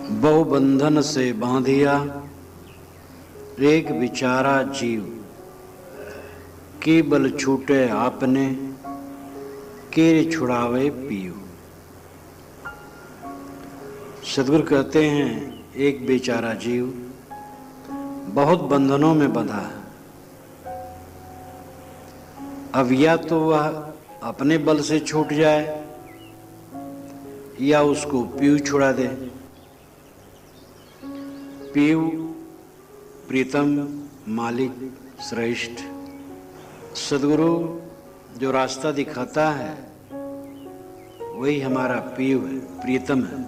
बहु बंधन से बांधिया एक बिचारा जीव, के बल छूटे आपने के छुड़ावे पीव। सदगुरु कहते हैं एक बेचारा जीव बहुत बंधनों में बंधा है। अब या तो वह अपने बल से छूट जाए या उसको पीव छुड़ा दे। पीव प्रीतम मालिक श्रेष्ठ। सदगुरु जो रास्ता दिखाता है वही हमारा पीव है, प्रीतम है।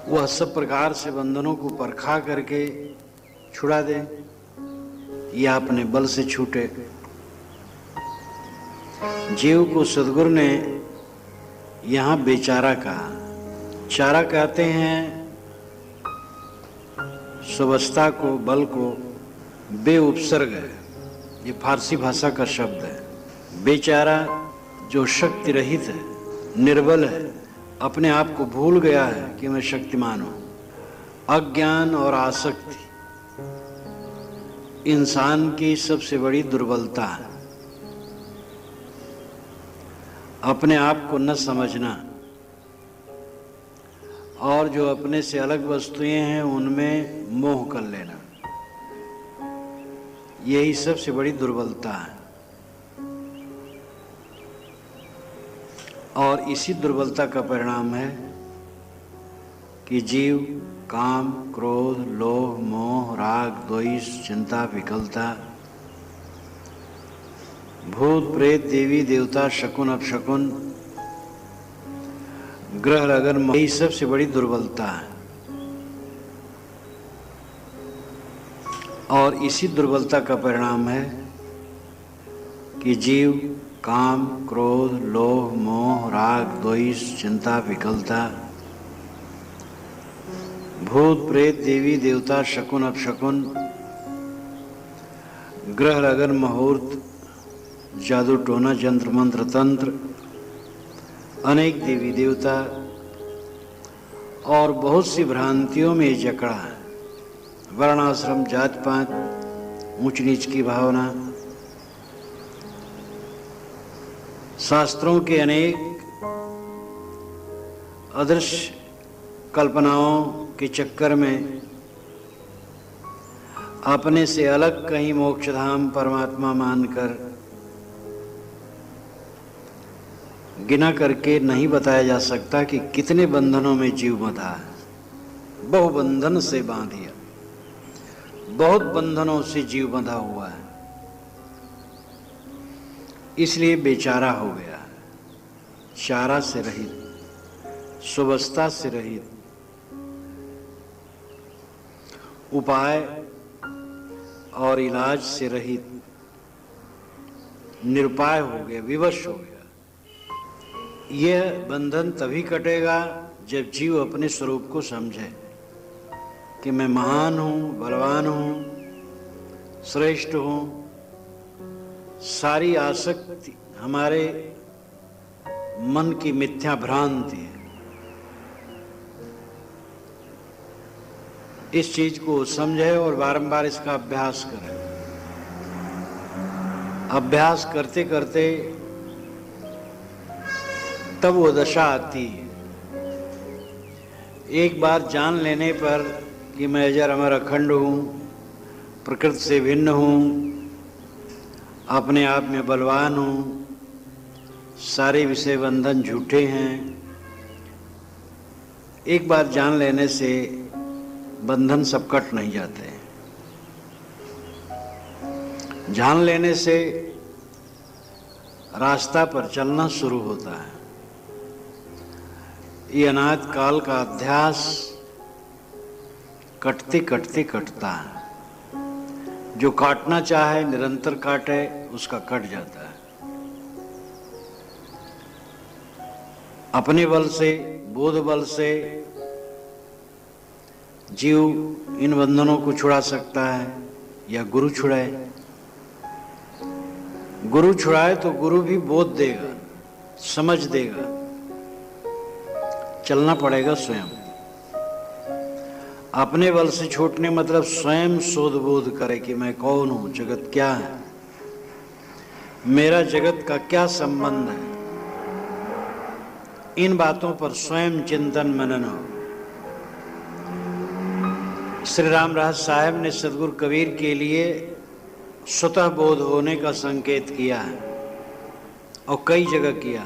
वह सब प्रकार से बंधनों को परखा करके छुड़ा दे या अपने बल से छूटे। जीव को सदगुरु ने यहाँ बेचारा कहा। चारा कहते हैं स्वावस्था को, बल को। बेउपसर्ग है, ये फारसी भाषा का शब्द है। बेचारा जो शक्ति रहित है, निर्बल है, अपने आप को भूल गया है कि मैं शक्तिमान हूं। अज्ञान और आसक्ति इंसान की सबसे बड़ी दुर्बलता है। अपने आप को न समझना और जो अपने से अलग वस्तुएं हैं उनमें मोह कर लेना, यही सबसे बड़ी दुर्बलता है। और इसी दुर्बलता का परिणाम है कि जीव काम, क्रोध, लोभ, मोह, राग, द्वेष, चिंता, विकलता, भूत प्रेत, देवी देवता, शकुन अपशकुन, ग्रह लगन, यही सबसे बड़ी दुर्बलता है। और इसी दुर्बलता का परिणाम है कि जीव काम, क्रोध, लोभ, मोह, राग, द्वेष, चिंता, विकलता, भूत प्रेत, देवी देवता, शकुन अपशकुन, ग्रह लगन, मुहूर्त, जादू टोना, जंत्र मंत्र तंत्र, अनेक देवी देवता और बहुत सी भ्रांतियों में जकड़ा है। वर्णाश्रम, जात पात, ऊंच नीच की भावना, शास्त्रों के अनेक अदृश्य कल्पनाओं के चक्कर में अपने से अलग कहीं मोक्षधाम परमात्मा मानकर गिना करके नहीं बताया जा सकता कि कितने बंधनों में जीव बंधा है। बहु बंधन से बांधिया, बहुत बंधनों से जीव बंधा हुआ है, इसलिए बेचारा हो गया। चारा से रहित, स्वावस्था से रहित, उपाय और इलाज से रहित, निरुपाय हो गया, विवश हो गया। यह बंधन तभी कटेगा जब जीव अपने स्वरूप को समझे कि मैं महान हूं, बलवान हूं, श्रेष्ठ हूं। सारी आसक्ति हमारे मन की मिथ्या भ्रांति है। इस चीज को समझे और बारंबार इसका अभ्यास करें। अभ्यास करते करते तब वो दशा आती है। एक बार जान लेने पर कि मैं अजर अमर अखंड हूँ, प्रकृति से भिन्न हूँ, अपने आप में बलवान हूँ, सारे विषय बंधन झूठे हैं, एक बार जान लेने से बंधन सब कट नहीं जाते। जान लेने से रास्ता पर चलना शुरू होता है। ये अनाद काल का अध्यास कटते कटते कटता है। जो काटना चाहे निरंतर काटे, उसका कट जाता है। अपने बल से, बोध बल से जीव इन बंधनों को छुड़ा सकता है या गुरु छुड़ाए। गुरु छुड़ाए तो गुरु भी बोध देगा, समझ देगा। चलना पड़ेगा स्वयं। अपने बल से छूटने मतलब स्वयं शोध बोध करे कि मैं कौन हूं, जगत क्या है, मेरा जगत का क्या संबंध है। इन बातों पर स्वयं चिंतन मनन हो। श्री राम रहस्य साहब ने सदगुरु कबीर के लिए स्वतः बोध होने का संकेत किया है और कई जगह किया।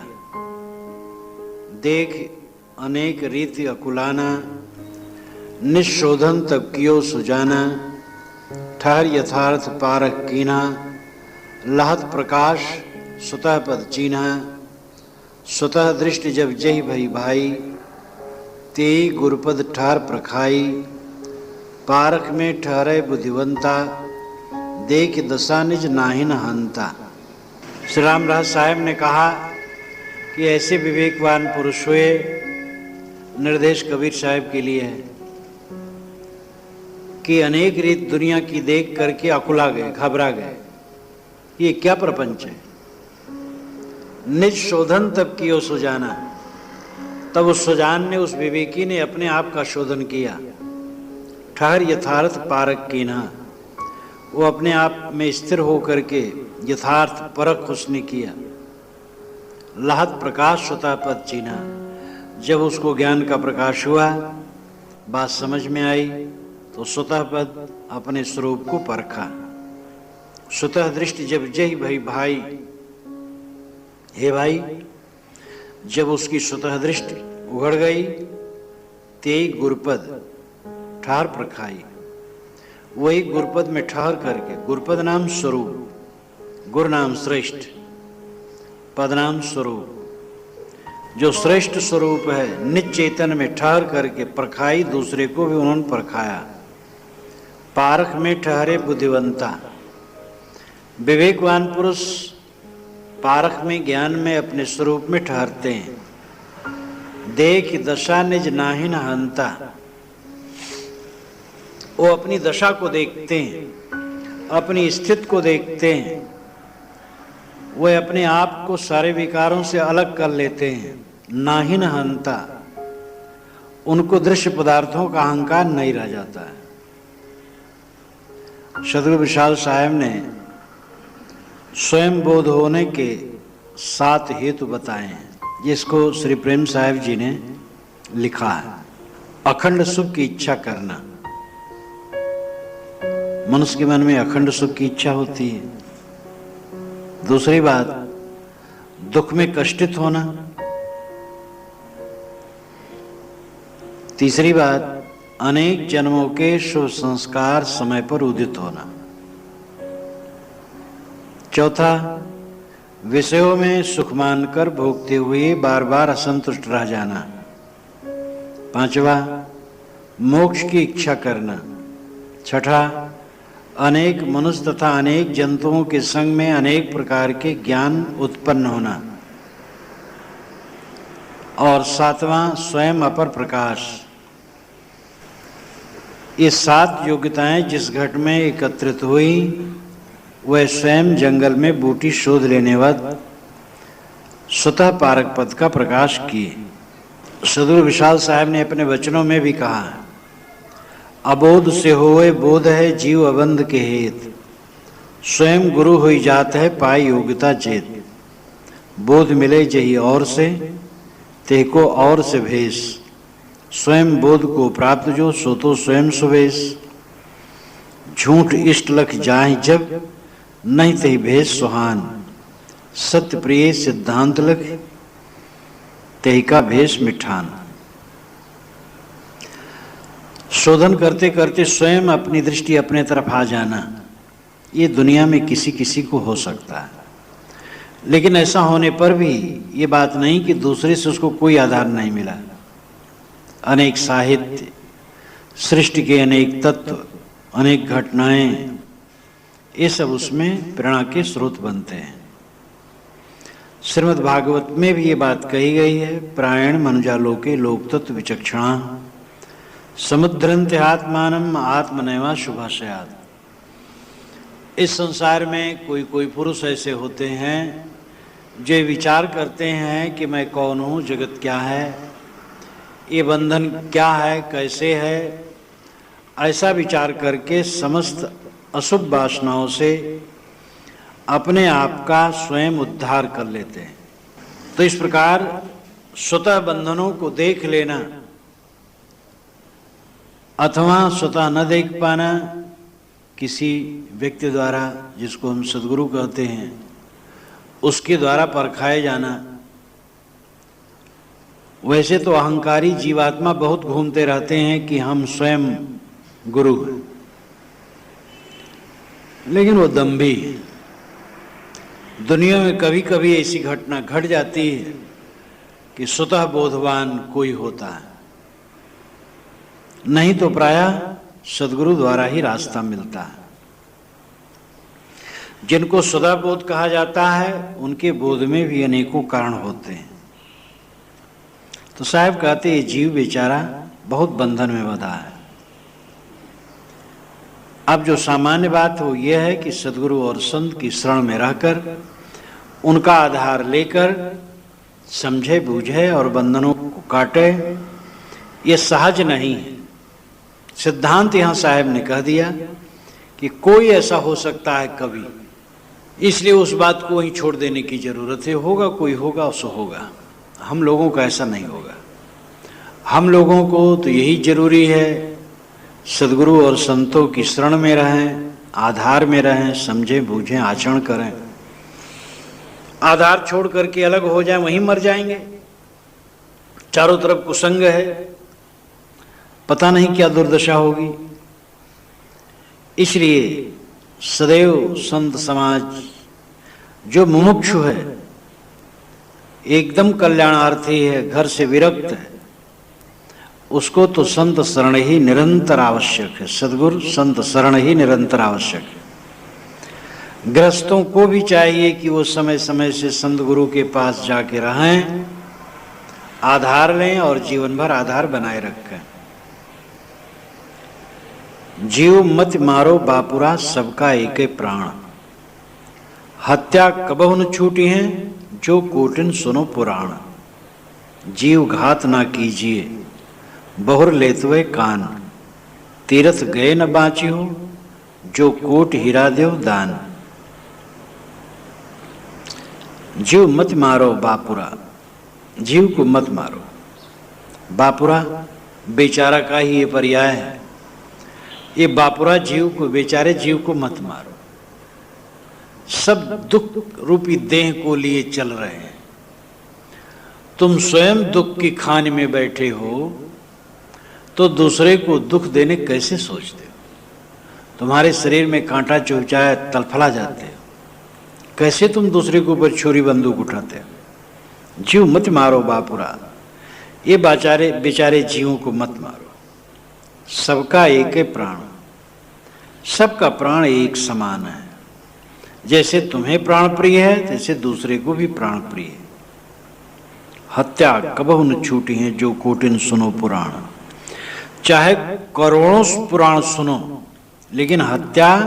देख अनेक रीति अकुलाना, निशोधन तब कियो सुजाना, ठहर यथार्थ पारक कीना, लहत प्रकाश स्वतः पद चीन्हा, स्वतः दृष्टि जब जही भई भाई, तेई गुरुपद ठहर प्रखाई, पारक में ठहरे बुद्धिवंता, देख दशा निज नाहिन हंता। श्री राम रहस्य साहब ने कहा कि ऐसे विवेकवान पुरुष हुए, निर्देश कबीर साहब के लिए है कि अनेक रीत दुनिया की देख करके अकुला गए, घबरा गए, ये क्या प्रपंच है। निज शोधन तब कियो सुजाना, तब उस सुजान ने, उस विवेकी ने अपने आप का शोधन किया। ठहर यथार्थ पारक कीन्हा, वो अपने आप में स्थिर होकर के यथार्थ परख उसने किया। लहत प्रकाश स्वतः पद चीन्हा, जब उसको ज्ञान का प्रकाश हुआ, बात समझ में आई, तो स्वतः पद अपने स्वरूप को परखा। स्वतः दृष्टि जब जही भई भाई, हे भाई, जब उसकी स्वतः दृष्टि उघड़ गई, तेई गुरुपद ठहर प्रखाई, वही गुरुपद में ठहर करके, गुरुपद नाम स्वरूप, गुरु नाम श्रेष्ठ, पद नाम स्वरूप, जो श्रेष्ठ स्वरूप है, निज चेतन में ठहर करके परखाई, दूसरे को भी उन्होंने परखाया। पारख में ठहरे बुद्धिवंता, विवेकवान पुरुष पारख में, ज्ञान में, अपने स्वरूप में ठहरते हैं। देख दशा निज नाहिन हंता, वो अपनी दशा को देखते हैं, अपनी स्थिति को देखते हैं, वे अपने आप को सारे विकारों से अलग कर लेते हैं। नाहिन हंता, उनको दृश्य पदार्थों का अहंकार नहीं रह जाता है। सदगुरु विशाल साहब ने स्वयं बोध होने के 7 हेतु बताए हैं, जिसको श्री प्रेम साहब जी ने लिखा है। अखंड सुख की इच्छा करना, मनुष्य के मन में अखंड सुख की इच्छा होती है। दूसरी बात, दुख में कष्टित होना। तीसरी बात, अनेक जन्मों के शुभ संस्कार समय पर उदित होना। चौथा, विषयों में सुख मानकर भोगते हुए बार बार असंतुष्ट रह जाना। पांचवा, मोक्ष की इच्छा करना। छठा, अनेक मनुष्य तथा अनेक जंतुओं के संग में अनेक प्रकार के ज्ञान उत्पन्न होना। और सातवां, स्वयं अपर प्रकाश। ये 7 योग्यताएं जिस घट में एकत्रित हुई, वह स्वयं जंगल में बूटी शोध लेने बाद स्वतः पारक पद का प्रकाश किए। सदगुरु विशाल साहब ने अपने वचनों में भी कहा, अबोध से होए बोध है जीव अबंध के हेत, स्वयं गुरु हुई जात है पाई योग्यता चेत, बोध मिले जही और से ते को और से भेष, स्वयं बोध को प्राप्त जो सो तो स्वयं सुवेश, झूठ इष्ट लख जाहि जब नहीं तही भेष सुहान, सत्य प्रिय सिद्धांत लख तही का भेष मिठान। शोधन करते करते स्वयं अपनी दृष्टि अपने तरफ आ जाना, ये दुनिया में किसी किसी को हो सकता है। लेकिन ऐसा होने पर भी ये बात नहीं कि दूसरे से उसको कोई आधार नहीं मिला। अनेक साहित्य, सृष्टि के अनेक तत्व, अनेक घटनाएं, ये सब उसमें प्रेरणा के स्रोत बनते हैं। श्रीमद् भागवत में भी ये बात कही गई है, प्रायण मनुजालोके लोक तत्व विचक्षणा, समुद्रंते आत्मानम आत्मनैवा शुभाशयात्। इस संसार में कोई कोई पुरुष ऐसे होते हैं जो विचार करते हैं कि मैं कौन हूँ, जगत क्या है, ये बंधन क्या है, कैसे है, ऐसा विचार करके समस्त अशुभ वासनाओं से अपने आप का स्वयं उद्धार कर लेते हैं। तो इस प्रकार स्वतः बंधनों को देख लेना अथवा स्वतः न देख पाना, किसी व्यक्ति द्वारा, जिसको हम सद्गुरु कहते हैं, उसके द्वारा परखाए जाना। वैसे तो अहंकारी जीवात्मा बहुत घूमते रहते हैं कि हम स्वयं गुरु हैं, लेकिन वो दंभी है। दुनिया में कभी कभी ऐसी घटना घट जाती है कि स्वतः बोधवान कोई होता है, नहीं तो प्रायः सद्गुरु द्वारा ही रास्ता मिलता है। जिनको स्वतः बोध कहा जाता है उनके बोध में भी अनेकों कारण होते हैं। तो साहब कहते ये जीव बेचारा बहुत बंधन में बंधा है। अब जो सामान्य बात वो ये है कि सद्गुरु और संत की शरण में रहकर उनका आधार लेकर समझे बूझे और बंधनों को काटे, ये सहज नहीं है। सिद्धांत यहाँ साहब ने कह दिया कि कोई ऐसा हो सकता है कभी, इसलिए उस बात को वहीं छोड़ देने की जरूरत है। होगा कोई होगा उससे होगा, हम लोगों का ऐसा नहीं होगा। हम लोगों को तो यही जरूरी है सद्गुरु और संतों की शरण में रहें, आधार में रहें, समझें बूझें, आचरण करें। आधार छोड़ करके अलग हो जाए वहीं मर जाएंगे। चारों तरफ कुसंग है, पता नहीं क्या दुर्दशा होगी। इसलिए सदैव संत समाज जो मुमुक्षु है, एकदम कल्याणार्थी है, घर से विरक्त है, उसको तो संत शरण ही निरंतर आवश्यक है। सद्गुरु संत शरण ही निरंतर आवश्यक है। गृहस्थों को भी चाहिए कि वो समय समय से संत गुरु के पास जाके रहें, आधार लें और जीवन भर आधार बनाए रखें। जीव मत मारो बापुरा, सबका एक प्राण, हत्या कबहु न छूटी है, जो कोटिन सुनो पुराण। जीव घात ना कीजिए, बहुर लेतवे कान, तीरथ गए न बाची हो, जो कोट हीरा देव दान। जीव मत मारो बापुरा, जीव को मत मारो। बापुरा बेचारा का ही ये पर्याय है। ये बापुरा जीव को, बेचारे जीव को मत मारो। सब दुख रूपी देह को लिए चल रहे हैं। तुम स्वयं दुख की खान में बैठे हो तो दूसरे को दुख देने कैसे सोचते हो? तुम्हारे शरीर में कांटा चुभचाए तलफला जाते हो, कैसे तुम दूसरे के ऊपर छुरी बंदूक उठाते हो? जीव मत मारो बापुरा, ये बेचारे जीवों को मत मारो। सबका एक है प्राण, सबका प्राण एक समान है। जैसे तुम्हें प्राण प्रिय है तैसे दूसरे को भी प्राण प्रिय है। हत्या कबहु न छूटी है, जो कोटिन सुनो पुराण। चाहे करोड़ों पुराण सुनो, लेकिन हत्या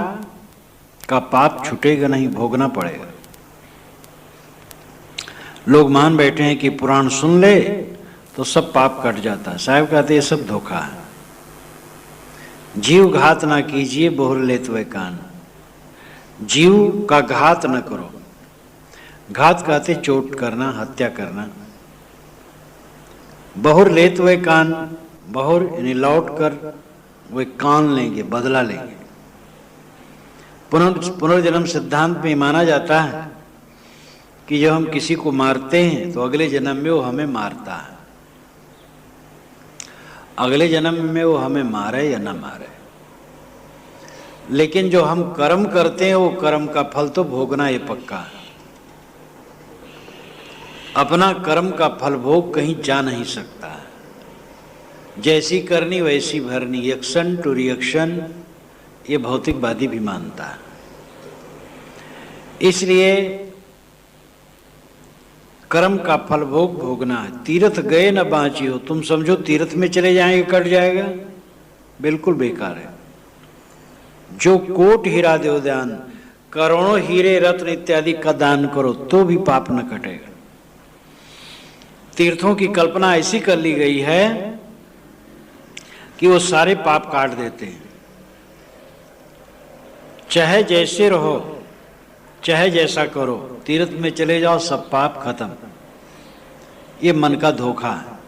का पाप छूटेगा नहीं, भोगना पड़ेगा। लोग मान बैठे हैं कि पुराण सुन ले तो सब पाप कट जाता है। साहब कहते ये सब धोखा है। जीव घात ना कीजिए, बहुर लेतवे कान। जीव का घात न करो। घात कहते चोट करना, हत्या करना। बहुर लेतवे कान, बहुर यानी लौट कर वे कान लेंगे, बदला लेंगे। पुनर्जन्म सिद्धांत में माना जाता है कि जब हम किसी को मारते हैं तो अगले जन्म में वो हमें मारता है। अगले जन्म में वो हमें मारे या न मारे, लेकिन जो हम कर्म करते हैं वो कर्म का फल तो भोगना ये पक्का है। अपना कर्म का फल भोग कहीं जा नहीं सकता है। जैसी करनी वैसी भरनी, एक्शन टू रिएक्शन, ये भौतिकवादी भी मानता है। इसलिए कर्म का फल भोग भोगना है। तीर्थ गए न बाँची हो, तुम समझो तीर्थ में चले जाएंगे कट जाएगा, बिल्कुल बेकार है। जो कोट हीरा देव दान, करोड़ों हीरे रत्न इत्यादि का दान करो तो भी पाप न कटेगा। तीर्थों की कल्पना ऐसी कर ली गई है कि वो सारे पाप काट देते हैं। चाहे जैसे रहो, चाहे जैसा करो, तीर्थ में चले जाओ, सब पाप खत्म। ये मन का धोखा है।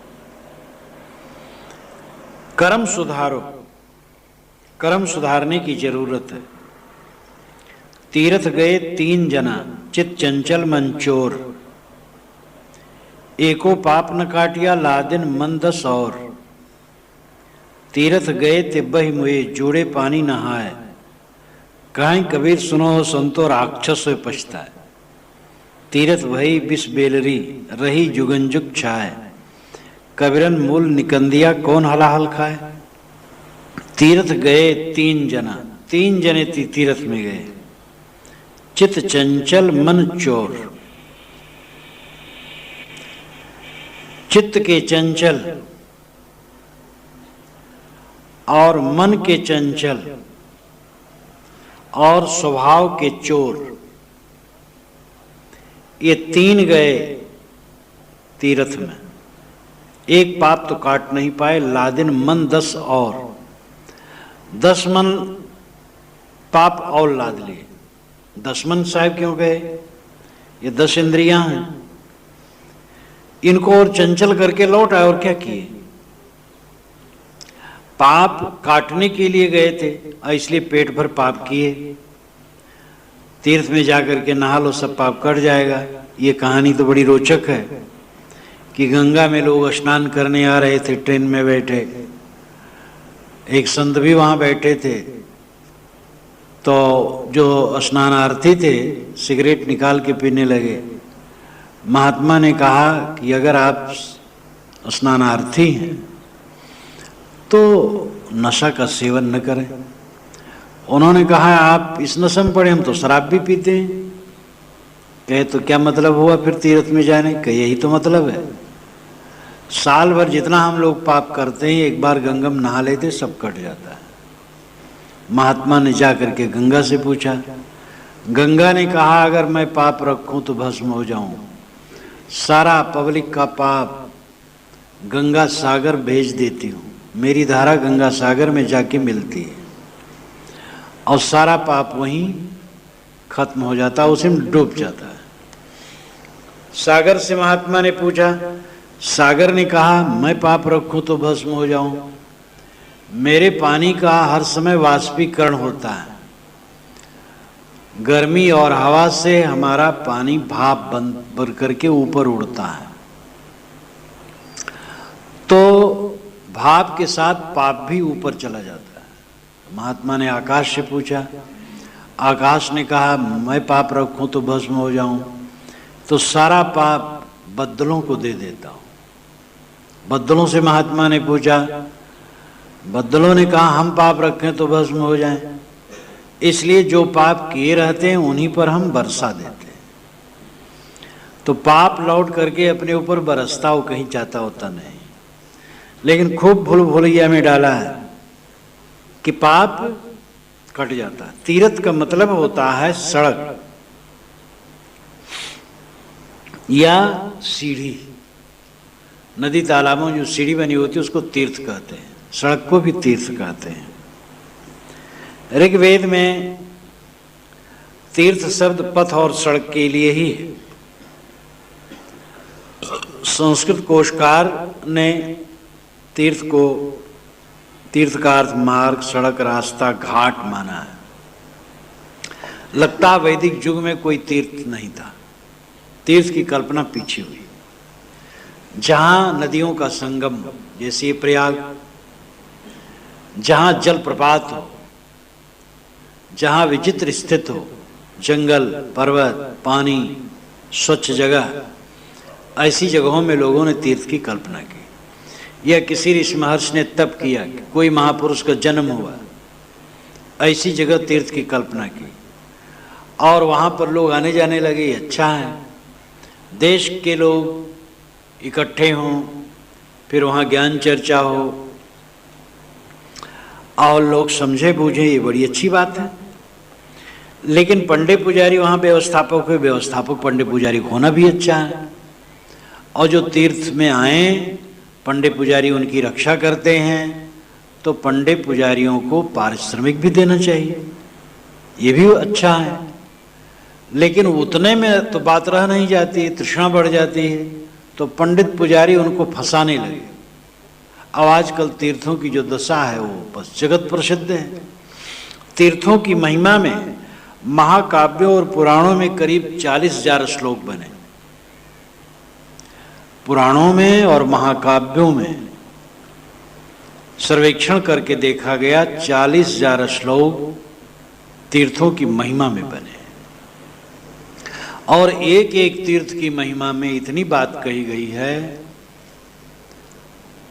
कर्म सुधारो, कर्म सुधारने की जरूरत है। तीर्थ गए 3 जना, चित चंचल मन चोर, एको पाप न काटिया लादिन मन 10 और। तीर्थ गए तिब्बही मुए, जोड़े पानी नहाए, कहीं कबीर सुनो संतो राक्षस हुए पछताए। तीर्थ भई बिस बेलरी, रही जुगन जुग छाए, कबीरन मूल निकंदिया कौन हलाहल खाए। तीर्थ गए 3 जना, 3 जने तीर्थ में गए। चित चंचल मन चोर, चित्त के चंचल और मन के चंचल और स्वभाव के चोर, ये 3 गए तीर्थ में। एक पाप तो काट नहीं पाए, लादिन मन 10 और, 10 मन पाप और लाद लिए। 10 मन साहब क्यों गए? ये 10 इंद्रियां हैं, इनको और चंचल करके लौट आए। और क्या किए? पाप काटने के लिए गए थे, इसलिए पेट भर पाप किए। तीर्थ में जाकर के नहा लो, सब पाप कट जाएगा। ये कहानी तो बड़ी रोचक है कि गंगा में लोग स्नान करने आ रहे थे, ट्रेन में बैठे, एक संत भी वहां बैठे थे। तो जो स्नानार्थी थे सिगरेट निकाल के पीने लगे। महात्मा ने कहा कि अगर आप स्नानार्थी हैं तो नशा का सेवन न करें। उन्होंने कहा आप इस नशे में पड़े, हम तो शराब भी पीते हैं। कहे तो क्या मतलब हुआ फिर तीर्थ में जाने का? यही तो मतलब है। साल भर जितना हम लोग पाप करते हैं, एक बार गंगा में नहा लेते सब कट जाता है। महात्मा ने जाकर के गंगा से पूछा। गंगा ने कहा अगर मैं पाप रखूं तो भस्म हो जाऊं। सारा पब्लिक का पाप गंगा सागर भेज देती हूं, मेरी धारा गंगा सागर में जाके मिलती है और सारा पाप वहीं खत्म हो जाता है, उसी में डूब जाता है। सागर से महात्मा ने पूछा। सागर ने कहा मैं पाप रखूं तो भस्म हो जाऊं, मेरे पानी का हर समय वाष्पीकरण होता है। गर्मी और हवा से हमारा पानी भाप बन करके ऊपर उड़ता है, तो भाप के साथ पाप भी ऊपर चला जाता है। महात्मा ने आकाश से पूछा। आकाश ने कहा मैं पाप रखूं तो भस्म हो जाऊं, तो सारा पाप बद्दलों को दे देता हूं। बद्दलों से महात्मा ने पूछा। बद्दलों ने कहा हम पाप रखें तो भस्म हो जाएं, इसलिए जो पाप किए रहते हैं उन्हीं पर हम बरसा देते हैं। तो पाप लौट करके अपने ऊपर बरसता हो, कहीं जाता होता नहीं। लेकिन खूब भूल भुलैया में डाला है कि पाप कट जाता है। तीर्थ का मतलब होता है सड़क या सीढ़ी। नदी तालाबों जो सीढ़ी बनी होती है उसको तीर्थ कहते हैं, सड़क को भी तीर्थ कहते हैं। ऋग्वेद में तीर्थ शब्द पथ और सड़क के लिए ही है। संस्कृत कोशकार ने तीर्थ को, तीर्थ का अर्थ मार्ग, सड़क, रास्ता, घाट माना है। लगता वैदिक युग में कोई तीर्थ नहीं था, तीर्थ की कल्पना पीछे हुई। जहां नदियों का संगम, जैसे प्रयाग, जहां जलप्रपात हो, जहां विचित्र स्थित हो, जंगल, पर्वत, पानी, स्वच्छ जगह, ऐसी जगहों में लोगों ने तीर्थ की कल्पना की। या किसी ऋषि महर्षि ने तप किया, कोई महापुरुष का जन्म हुआ, ऐसी जगह तीर्थ की कल्पना की और वहां पर लोग आने जाने लगे। अच्छा है, देश के लोग इकट्ठे हों, फिर वहाँ ज्ञान चर्चा हो और लोग समझे बूझे, ये बड़ी अच्छी बात है। लेकिन पंडित पुजारी वहाँ व्यवस्थापक हुए, व्यवस्थापक पंडित पुजारी होना भी अच्छा है। और जो तीर्थ में आए पंडित पुजारी उनकी रक्षा करते हैं, तो पंडित पुजारियों को पारिश्रमिक भी देना चाहिए, ये भी अच्छा है। लेकिन उतने में तो बात रह नहीं जाती, तृष्णा बढ़ जाती है, तो पंडित पुजारी उनको फंसाने लगे। अब आजकल तीर्थों की जो दशा है वो बस जगत प्रसिद्ध है। तीर्थों की महिमा में महाकाव्यों और पुराणों में करीब 40,000 श्लोक बने। पुराणों में और महाकाव्यों में सर्वेक्षण करके देखा गया 40,000 श्लोक तीर्थों की महिमा में बने। और एक एक तीर्थ की महिमा में इतनी बात कही गई है,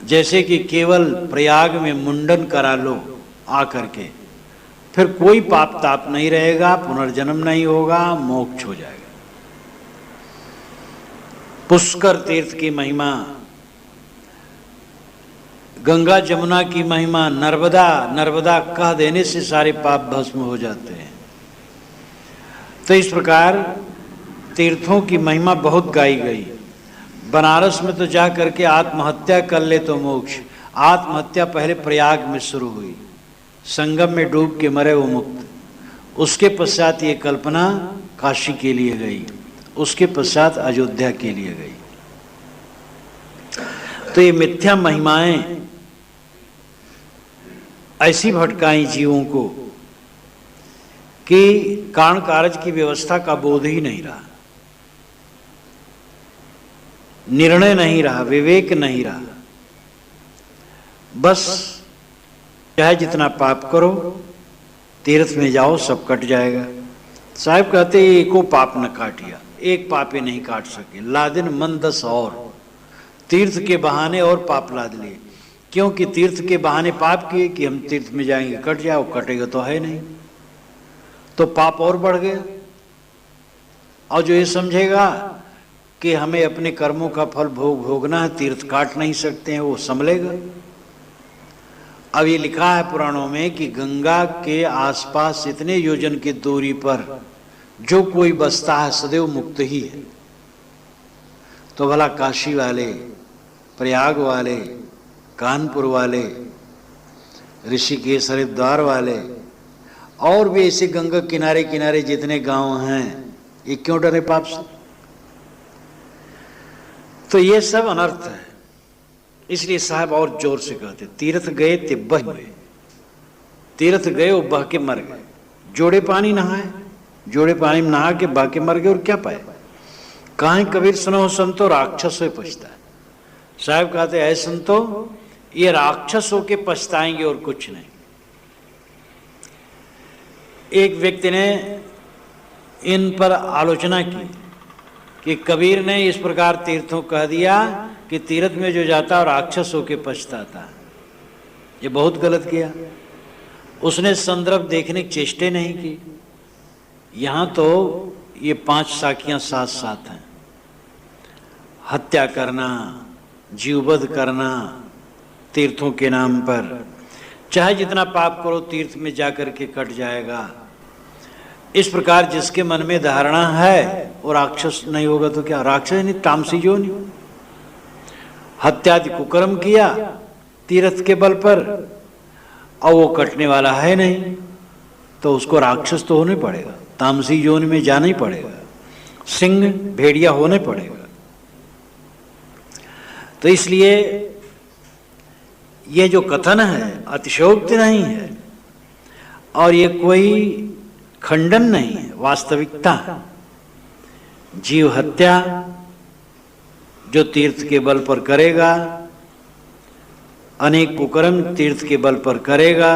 जैसे कि केवल प्रयाग में मुंडन करा लो आकर के, फिर कोई पाप ताप नहीं रहेगा, पुनर्जन्म नहीं होगा, मोक्ष हो जाएगा। पुष्कर तीर्थ की महिमा, गंगा जमुना की महिमा, नर्मदा कह देने से सारे पाप भस्म हो जाते हैं। तो इस प्रकार तीर्थों की महिमा बहुत गाई गई। बनारस में तो जा करके आत्महत्या कर ले तो मोक्ष। आत्महत्या पहले प्रयाग में शुरू हुई, संगम में डूब के मरे वो मुक्त। उसके पश्चात ये कल्पना काशी के लिए गई, उसके पश्चात अयोध्या के लिए गई। तो ये मिथ्या महिमाएं ऐसी भटकाई जीवों को कि कारण कारज की व्यवस्था का बोध ही नहीं रहा, निर्णय नहीं रहा, विवेक नहीं रहा। बस चाहे जितना पाप करो, तीर्थ में जाओ सब कट जाएगा। साहब कहते एको पाप न काटिया, एक पापे नहीं काट सके, लादिन मन 10 और। तीर्थ के बहाने और पाप लाद लिए, क्योंकि तीर्थ के बहाने पाप किए कि हम तीर्थ में जाएंगे कट जाओ, कटेगा तो है नहीं, तो पाप और बढ़ गया। और जो ये समझेगा कि हमें अपने कर्मों का फल भोगना है, तीर्थ काट नहीं सकते हैं, वो संभलेगा। अब ये लिखा है पुराणों में कि गंगा के आसपास इतने योजन की दूरी पर जो कोई बसता है सदैव मुक्त ही है। तो भला काशी वाले, प्रयाग वाले, कानपुर वाले, ऋषिकेश, हरिद्वार वाले और भी ऐसे गंगा किनारे किनारे जितने गांव हैं, ये क्यों डरे पाप से? तो ये सब अनर्थ है। इसलिए साहब और जोर से कहते, तीर्थ गए ते बह गए। तीर्थ गए वो बह के मर गए। जोड़े पानी नहाए, जोड़े पानी में नहा के बह के मर गए और क्या पाए? कहाँ कबीर सुनो संतो राक्षस हो पछता है। साहब कहते ऐ संतो, ये राक्षस होके पछताएंगे और कुछ नहीं। एक व्यक्ति ने इन पर आलोचना की कि कबीर ने इस प्रकार तीर्थों कह दिया कि तीर्थ में जो जाता और राक्षस होके पछताता, ये बहुत गलत किया। उसने संदर्भ देखने की चेष्टा नहीं की। यहाँ तो ये 5 साखियां साथ साथ हैं। हत्या करना, जीववध करना तीर्थों के नाम पर, चाहे जितना पाप करो तीर्थ में जाकर के कट जाएगा। इस प्रकार जिसके मन में धारणा है वो राक्षस नहीं होगा तो क्या? राक्षस नहीं, तामसी जो नहीं। हत्यादि कुकर्म किया तीर्थ के बल पर और वो कटने वाला है नहीं, तो उसको राक्षस तो होने पड़ेगा, तामसी जोन में जाना ही पड़ेगा, सिंह भेड़िया होने पड़ेगा। तो इसलिए ये जो कथन है अतिशयोक्ति नहीं है और ये कोई खंडन नहीं है, वास्तविकता। जीव हत्या जो तीर्थ के बल पर करेगा, अनेक कुकर्म तीर्थ के बल पर करेगा,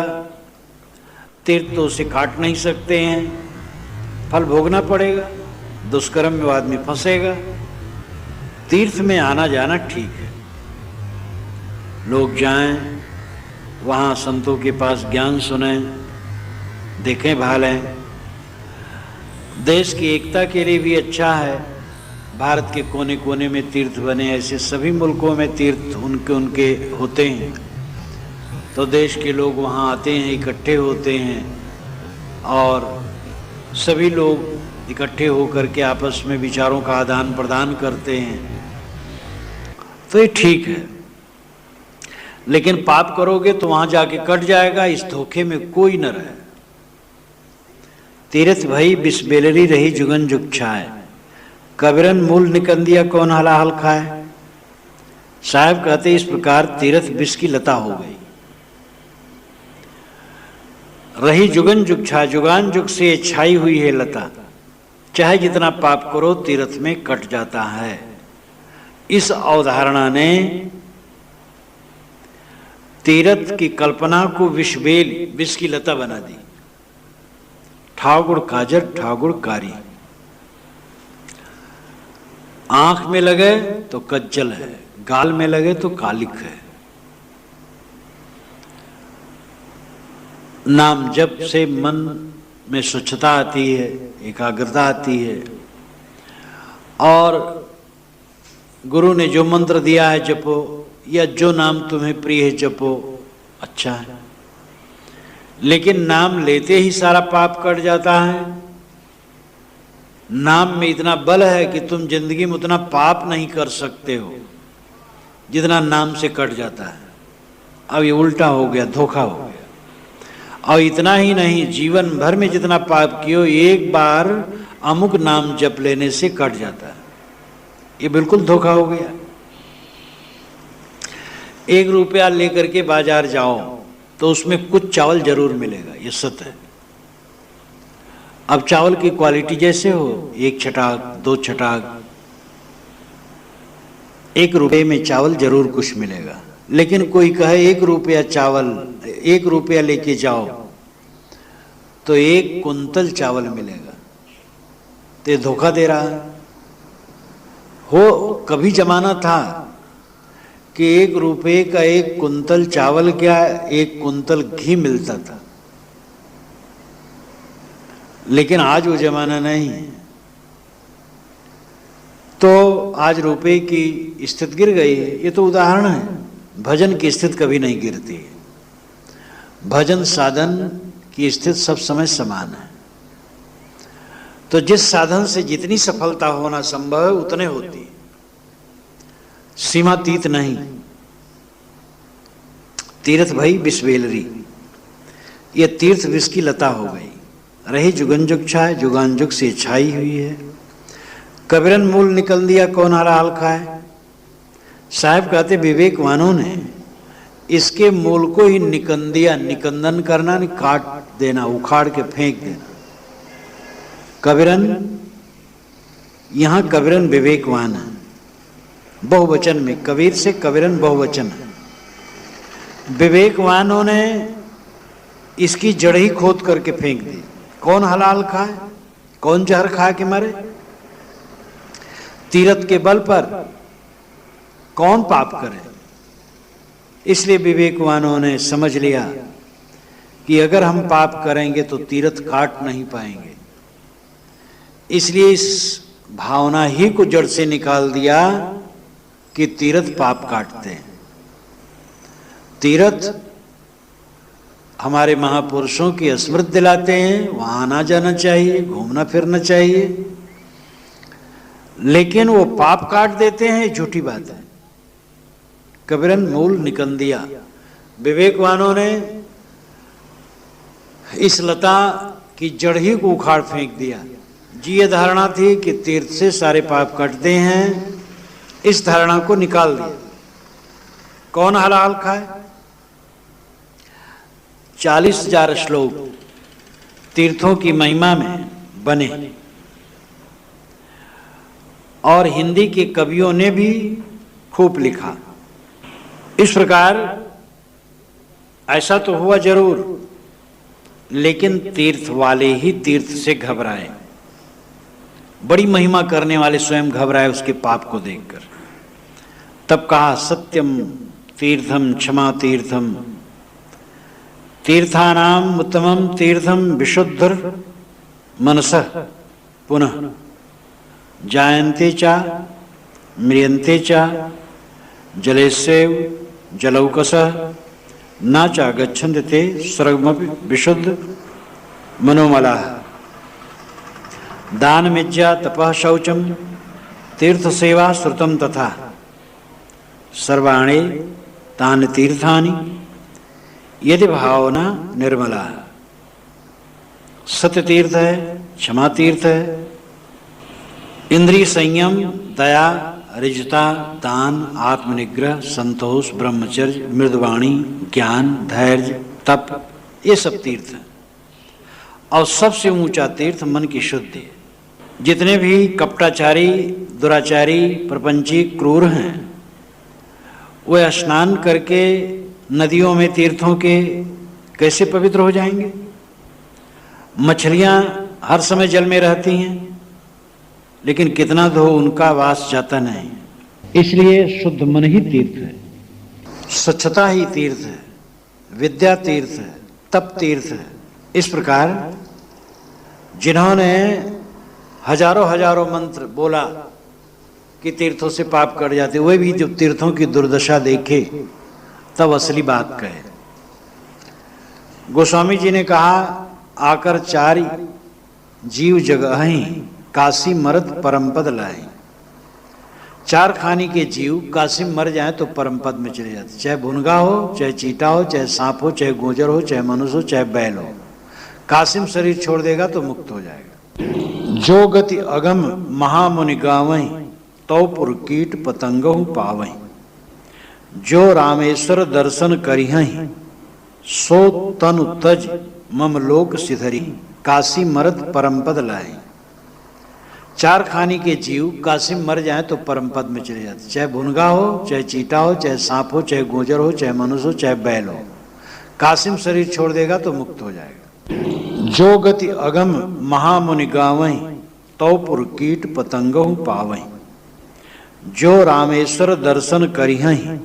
तीर्थ तो उसे काट नहीं सकते हैं, फल भोगना पड़ेगा। दुष्कर्म में आदमी फंसेगा। तीर्थ में आना जाना ठीक है, लोग जाएं, वहाँ संतों के पास ज्ञान सुनें, देखें भालें। देश की एकता के लिए भी अच्छा है। भारत के कोने कोने में तीर्थ बने, ऐसे सभी मुल्कों में तीर्थ उनके उनके होते हैं, तो देश के लोग वहाँ आते हैं, इकट्ठे होते हैं और सभी लोग इकट्ठे होकर के आपस में विचारों का आदान प्रदान करते हैं, तो ये ठीक है। लेकिन पाप करोगे तो वहां जाके कट जाएगा, इस धोखे में कोई न रहे। तीर्थ भई बिस बेलरी रही जुगन जुग छाए, कबीरन मूल निकंदिया कौन हलाहल खाए। साहब कहते इस प्रकार तीर्थ विष की लता हो गई, रही जुगन जुग छाए, जुगान जुग से छाई हुई है लता, चाहे जितना पाप करो तीर्थ में कट जाता है। इस अवधारणा ने तीर्थ की कल्पना को विषबेल, विष की लता बना दी। ठाकुर काजर ठाकुर कारी, आंख में लगे तो कज्जल है, गाल में लगे तो कालिक है। नाम जप से मन में स्वच्छता आती है, एकाग्रता आती है, और गुरु ने जो मंत्र दिया है जपो, या जो नाम तुम्हें प्रिय है जपो, अच्छा है। लेकिन नाम लेते ही सारा पाप कट जाता है। नाम में इतना बल है कि तुम जिंदगी में उतना पाप नहीं कर सकते हो जितना नाम से कट जाता है। अब ये उल्टा हो गया, धोखा हो गया। और इतना ही नहीं, जीवन भर में जितना पाप कियो एक बार अमुक नाम जप लेने से कट जाता है। ये बिल्कुल धोखा हो गया। 1 रुपया लेकर के बाजार जाओ तो उसमें कुछ चावल जरूर मिलेगा, ये सत्य है। अब चावल की क्वालिटी जैसे हो, 1 छटाक 2 छटाक, 1 रुपये में चावल जरूर कुछ मिलेगा। लेकिन कोई कहे 1 रुपया चावल, 1 रुपया लेके जाओ तो 1 कुंतल चावल मिलेगा, तो धोखा दे रहा है। हो कभी जमाना था कि 1 रुपये का 1 कुंतल चावल क्या 1 कुंतल घी मिलता था, लेकिन आज वो जमाना नहीं है। तो आज रुपए की स्थिति गिर गई है। ये तो उदाहरण है, भजन की स्थिति कभी नहीं गिरती है। भजन साधन की स्थिति सब समय समान है। तो जिस साधन से जितनी सफलता होना संभव है उतने होती है, सीमातीत नहीं। तीर्थ भई विष बेलरी, ये तीर्थ विष की लता हो गई, रही जुगन जुग छाए, जुगान जुग से छाई हुई है। कबीरन मूल निकल दिया कौन हलाल खाए। साहब कहते विवेकवानों ने इसके मूल को ही निकंद दिया। निकंदन करना, नहीं काट देना, उखाड़ के फेंक देना। कबीरन, यहां कबीरन विवेकवान है, बहुवचन में, कबीर से कबीरन बहुवचन है। विवेकवानों ने इसकी जड़ ही खोद करके फेंक दी। कौन हलाल खाए, कौन जहर खा के मरे। तीरथ के बल पर कौन पाप करे। इसलिए विवेकवानों ने समझ लिया कि अगर हम पाप करेंगे तो तीरथ काट नहीं पाएंगे। इसलिए इस भावना ही को जड़ से निकाल दिया कि तीरथ पाप काटते हैं। तीरथ हमारे महापुरुषों की स्मृति दिलाते हैं, वहां आना जाना चाहिए, घूमना फिरना चाहिए। लेकिन वो पाप काट देते हैं, झूठी बात है। कबीरन मूल निकंदिया, विवेकवानों ने इस लता की जड़ ही को उखाड़ फेंक दिया। जी ये धारणा थी कि तीर्थ से सारे पाप कटते हैं, इस धारणा को निकाल दिया। कौन हलाल खाए। 40,000 श्लोक तीर्थों की महिमा में बने, और हिंदी के कवियों ने भी खूब लिखा। इस प्रकार ऐसा तो हुआ जरूर, लेकिन तीर्थ वाले ही तीर्थ से घबराए। बड़ी महिमा करने वाले स्वयं घबराए उसके पाप को देखकर। तब कहा सत्यम तीर्थम क्षमा तीर्थम, तीर्थानाम उत्तमम तीर्थम विशुद्धर मनसः पुनः जायन्ते चा म्रियन्ते चा जलेस्यैव जलौकसः न चा गच्छन्ति ते स्वर्गमपि विशुद्ध मनोमलाः। दानमिज्जा तपः शौचम तीर्थसेवा श्रुतम तथा सर्वाणि तानि तीर्थानि यदि भावना निर्मला। सत्य तीर्थ है, क्षमा तीर्थ है, इंद्रिय संयम, दया, ऋजुता, दान, आत्मनिग्रह, संतोष, ब्रह्मचर्य, मृदुवाणी, ज्ञान, धैर्य, तप, ये सब तीर्थ हैं। और सबसे ऊंचा तीर्थ मन की शुद्धि। जितने भी कपटाचारी, दुराचारी, प्रपंची, क्रूर हैं, वे स्नान करके नदियों में, तीर्थों के कैसे पवित्र हो जाएंगे? मछलियां हर समय जल में रहती हैं, लेकिन कितना धो उनका वास जाता नहीं। इसलिए शुद्ध मन ही तीर्थ है, स्वच्छता ही तीर्थ है, विद्या तीर्थ है, तप तीर्थ है। इस प्रकार जिन्होंने हजारों हजारों मंत्र बोला कि तीर्थों से पाप कट जाते, वे भी जब तीर्थों की दुर्दशा देखे तब असली बात कहे। गोस्वामी जी ने कहा, आकर चारि जीव जगहि काशी मरत परम पद लाए। चार खानी के जीव काशी में मर जाए तो परम पद में चले जाते, चाहे भुनगा हो, चाहे चीटा हो, चाहे सांप हो, चाहे गोजर हो, चाहे मनुष्य हो, चाहे बैल हो, काशी में शरीर छोड़ देगा तो मुक्त हो जाएगा। जो गति अगम महामुनि गावई तो पुर कीट पतंगहु पावई। जो रामेश्वर दर्शन करिहहि सो तनु तज मम लोक सिधरी। काशी मरत परम पद लाए। चार खानी के जीव काशी में मर जाए तो परम पद में चले जाते, चाहे भुनगा हो, चाहे चीटा हो, चाहे सांप हो, चाहे गोजर हो, चाहे मनुष्य हो, चाहे बैल हो, काशी में शरीर छोड़ देगा तो मुक्त हो जाएगा। जो गति अगम महामुनि गावई तो पुर कीट पतंगहु पावई। जो रामेश्वर दर्शन करिहहि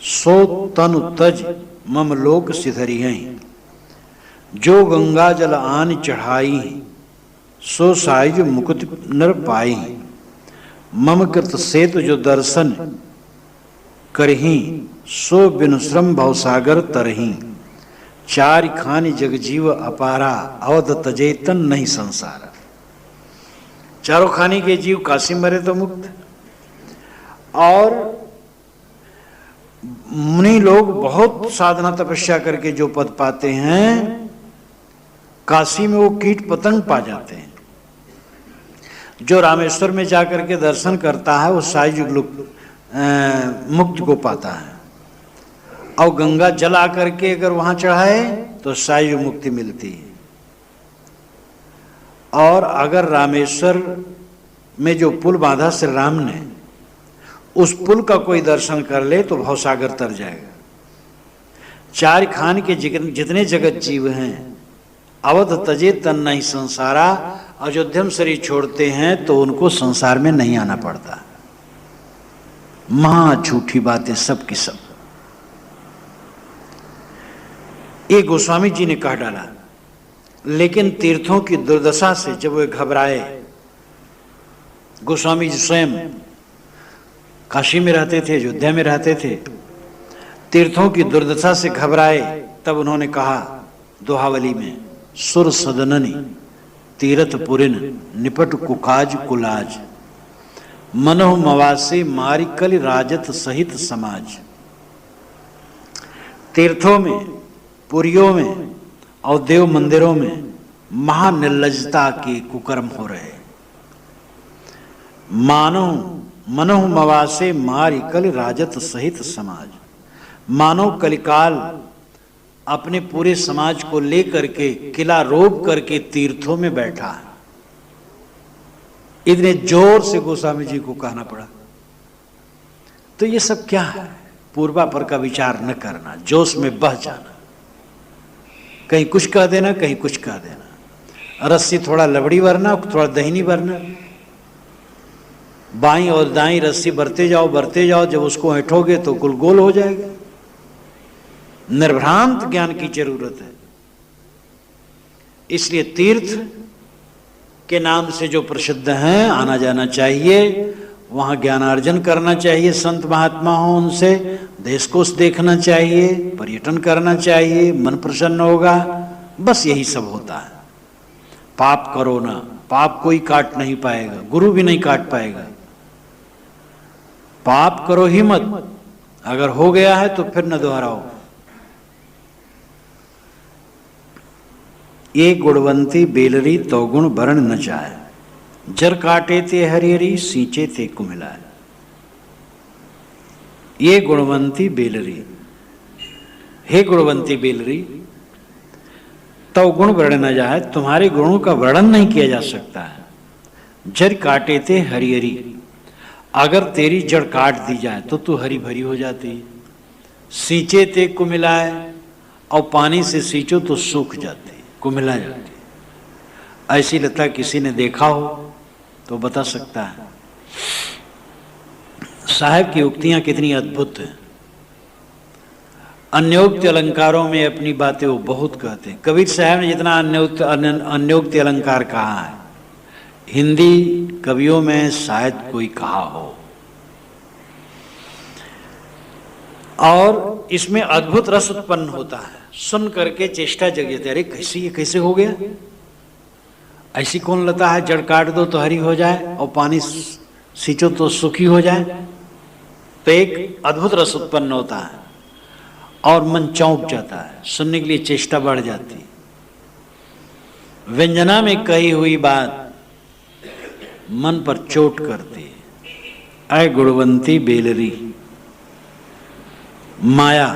सो तनु तज मम लोक सिधरिहहि। जो गंगा जल आन चढ़ाई सो साइज मुकुट नर पाई। मम कृत सेतु जो दर्शन करही सो बिनु श्रम भवसागर तरही। चारि खानि जगजीव अपारा अवध तजेतन नहीं संसार। चारों खानी के जीव काशी मरे तो मुक्त। और मुनि लोग बहुत साधना तपस्या करके जो पद पाते हैं, काशी में वो कीट पतंग पा जाते हैं। जो रामेश्वर में जाकर के दर्शन करता है वो साइज मुक्त को पाता है, और गंगा जल आकर के अगर वहां चढ़ाए तो साइज मुक्ति मिलती है। और अगर रामेश्वर में जो पुल बांधा श्री राम ने, उस पुल का कोई दर्शन कर ले तो भवसागर तर जाएगा। चार खान के जितने जगत जीव हैं, अवध तजे तन नहीं संसारा, अयोध्यम शरीर छोड़ते हैं तो उनको संसार में नहीं आना पड़ता। महा झूठी बातें सब की सब। ये गोस्वामी जी ने कह डाला। लेकिन तीर्थों की दुर्दशा से जब वे घबराए, गोस्वामी जी स्वयं काशी में रहते थे, अयोध्या में रहते थे, तीर्थों की दुर्दशा से घबराए, तब उन्होंने कहा दोहावली में, सुर सदननी तीरथ पुरिन निपट कुकाज कुलाज। मनोह मवासे मारी कल राजत सहित समाज। तीर्थों में, पुरियों में और देव मंदिरों में महानिर्लजता के कुकर्म हो रहे। मनोह मवासे मारी कल राजत सहित समाज। मानव कलिकाल अपने पूरे समाज को लेकर के किला रोप करके तीर्थों में बैठा है। इतने जोर से गोस्वामी जी को कहना पड़ा। तो ये सब क्या है? पूर्वापर का विचार न करना, जोश में बह जाना, कहीं कुछ कह देना, कहीं कुछ कह देना, रस्सी थोड़ा लबड़ी भरना, थोड़ा दहीनी भरना, बाईं और दाईं रस्सी भरते जाओ, जब उसको ऐठोगे तो कुल गोल हो जाएगा। निर्भ्रांत ज्ञान की जरूरत है। इसलिए तीर्थ के नाम से जो प्रसिद्ध हैं, आना जाना चाहिए, वहां ज्ञानार्जन करना चाहिए, संत महात्मा हो उनसे, देश को देखना चाहिए, पर्यटन करना चाहिए, मन प्रसन्न होगा। बस यही सब होता है। पाप करो ना, पाप कोई काट नहीं पाएगा, गुरु भी नहीं काट पाएगा। पाप करो ही मत, अगर हो गया है तो फिर न दोहराओ। ये गुणवंती बेलरी तो गुण वर्ण न जाए, जर काटे ते हरिहरी सींचे ते कुमिलाए। ये गुणवंती बेलरी, हे गुणवंती बेलरी, तो गुण वर्ण न जाए, तुम्हारे गुणों का वर्णन नहीं किया जा सकता है। जड़ काटे थे हरिहरी, अगर तेरी जड़ काट दी जाए तो तू हरी भरी हो जाती। सींचे ते कुमिलाए, और पानी से सींचो तो सूख जाती, कुमिला जाती। ऐसी लता किसी ने देखा हो तो बता सकता है। साहब की उक्तियां कितनी अद्भुत हैं। अन्योक्ति अलंकारों में अपनी बातें वो बहुत कहते हैं। कबीर साहब ने जितना अन्योक्ति अलंकार कहा है, हिंदी कवियों में शायद कोई कहा हो। और इसमें अद्भुत रस उत्पन्न होता है, सुन करके चेष्टा जग जाती है, अरे कैसे ये कैसे हो गया, ऐसी कौन लता है जड़ काट दो तो हरी हो जाए और पानी सींचो तो सूखी हो जाए। तो एक अद्भुत रस उत्पन्न होता है और मन चौंक जाता है, सुनने के लिए चेष्टा बढ़ जाती। व्यंजना में कही हुई बात मन पर चोट करती। ऐ गुणवंती बेलरी, माया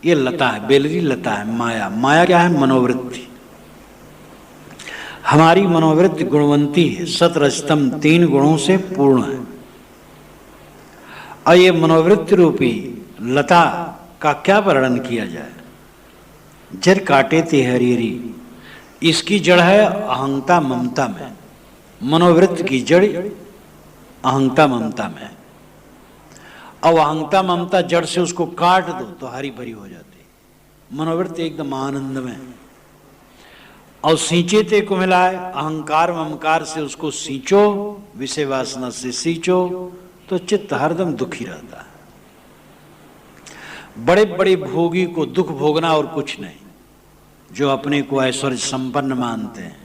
ये लता है, बेलरी लता है। माया, माया क्या है? मनोवृत्ति। हमारी मनोवृत्ति गुणवंती है, सतरजतम 3 गुणों से पूर्ण है। और ये मनोवृत्ति रूपी लता का क्या वर्णन किया जाए। जड़ काटे ते हरिहरी, इसकी जड़ है अहंता ममता में। मनोवृत्ति की जड़ अहंता ममता में। अब अहंता ममता जड़ से उसको काट दो तो हरी भरी हो जाती। मनोवृत्ति एकदम आनंद में। और सींचे ते को मिलाए, अहंकार ममकार से उसको सींचो, विषय वासना से सींचो तो चित्त हरदम दुखी रहता है। बड़े बड़े भोगी को दुख भोगना और कुछ नहीं, जो अपने को ऐश्वर्य संपन्न मानते हैं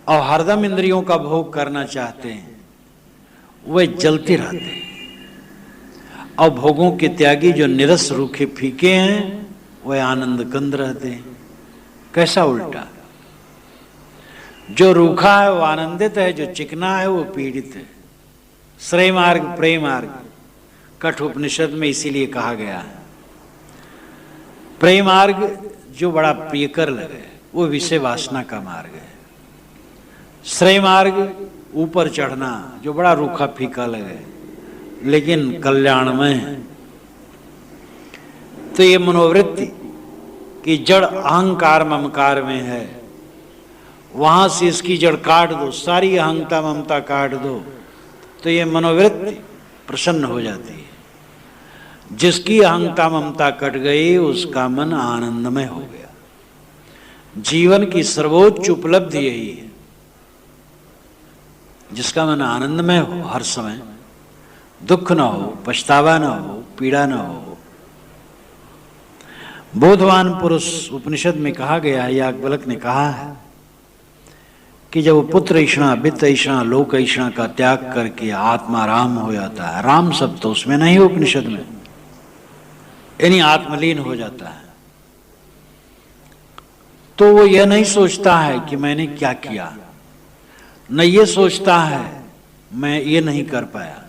और हरदम इंद्रियों का भोग करना चाहते हैं, वे जलते रहते हैं। और भोगों के त्यागी जो निरस रूखे फीके हैं, वे आनंद कंद रहते हैं। कैसा उल्टा, जो रूखा है वो आनंदित है, जो चिकना है वो पीड़ित है। श्रेय मार्ग प्रेम मार्ग कठोपनिषद में इसीलिए कहा गया है। प्रेम मार्ग जो बड़ा प्रियकर लगे वो विषय वासना का मार्ग है। श्रेय मार्ग ऊपर चढ़ना जो बड़ा रूखा फीका लगे लेकिन कल्याणमय है। तो ये मनोवृत्ति की जड़ अहंकार ममकार में है, वहां से इसकी जड़ काट दो, सारी अहंता ममता काट दो तो ये मनोवृत्ति प्रसन्न हो जाती है। जिसकी अहंता ममता कट गई उसका मन आनंदमय हो गया। जीवन की सर्वोच्च उपलब्धि यही है, जिसका मन आनंदमय हो, हर समय दुख न हो, पछतावा न हो, पीड़ा न हो। बोधवान पुरुष उपनिषद में कहा गया है, याज्ञवल्क्य ने कहा है कि जब पुत्र ईष्णा, वित्त ईष्णा, लोक ईष्णा का त्याग करके आत्मा राम हो जाता है, राम शब्द तो उसमें नहीं उपनिषद में, यानी आत्मलीन हो जाता है, तो वो यह नहीं सोचता है कि मैंने क्या किया, न ये सोचता है मैं ये नहीं कर पाया।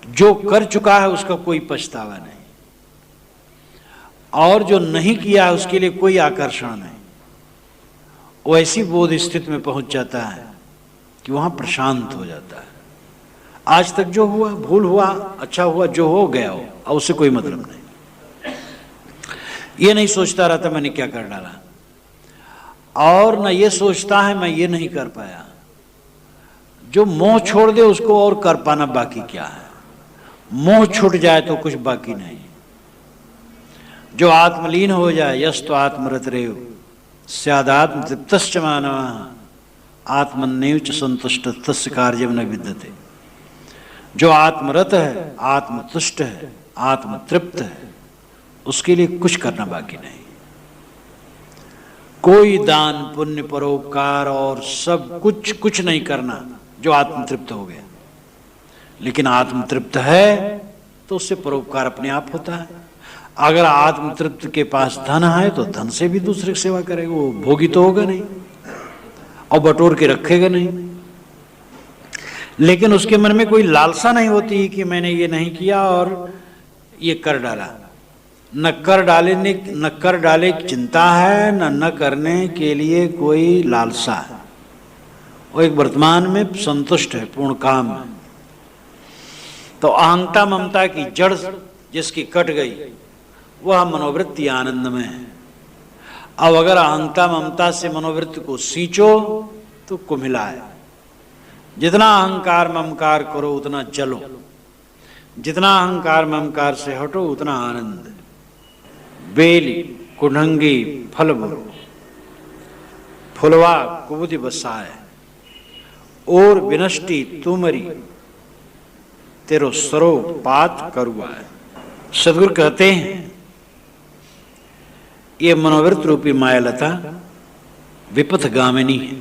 जो कर चुका है उसका कोई पछतावा नहीं, और जो नहीं किया है उसके लिए कोई आकर्षण नहीं। वो ऐसी बोध स्थिति में पहुंच जाता है कि वहां प्रशांत हो जाता है। आज तक जो हुआ, भूल हुआ, अच्छा हुआ, जो हो गया हो, और उससे कोई मतलब नहीं। ये नहीं सोचता रहता मैंने क्या कर डाला, और न ये सोचता है मैं ये नहीं कर पाया। जो मोह छोड़ दे उसको और कर पाना बाकी क्या है। मोह छूट जाए तो कुछ बाकी नहीं। जो आत्मलीन हो जाए, यस्तु आत्मरत रेव स्यादात्म तृप्तश्च मानवः आत्मन्येव च संतुष्ट तस्य कार्यं न विद्यते। जो आत्मरत है, आत्मतुष्ट है, आत्मतृप्त है, उसके लिए कुछ करना बाकी नहीं। कोई दान पुण्य परोपकार और सब कुछ नहीं करना जो आत्मतृप्त हो गया। लेकिन आत्म तृप्त है तो उससे परोपकार अपने आप होता है। अगर आत्म तृप्त के पास धन है तो धन से भी दूसरे की सेवा करेगा, वो भोगी तो होगा नहीं और बटोर के रखेगा नहीं। लेकिन उसके मन में कोई लालसा नहीं होती कि मैंने ये नहीं किया और ये कर डाला। न कर डाले की चिंता है, न करने के लिए कोई लालसा है। वो एक वर्तमान में संतुष्ट है, पूर्ण काम में। तो अहंता ममता की जड़ जिसकी कट गई वह मनोवृत्ति आनंद में है। अब अगर अहंता ममता से मनोवृत्ति को सींचो तो कुम्हिला है। जितना अहंकार ममकार करो उतना जलो, जितना अहंकार ममकार से हटो उतना आनंद। बेली कुढ़ंगी फल भरो, फुलवा कुबुद्धि बसाए, और विनष्टि तुमरी तेरो सरो पात करुआ है। सदगुरु कहते हैं ये मनोवृत्त रूपी मायालता विपथ गामिनी है।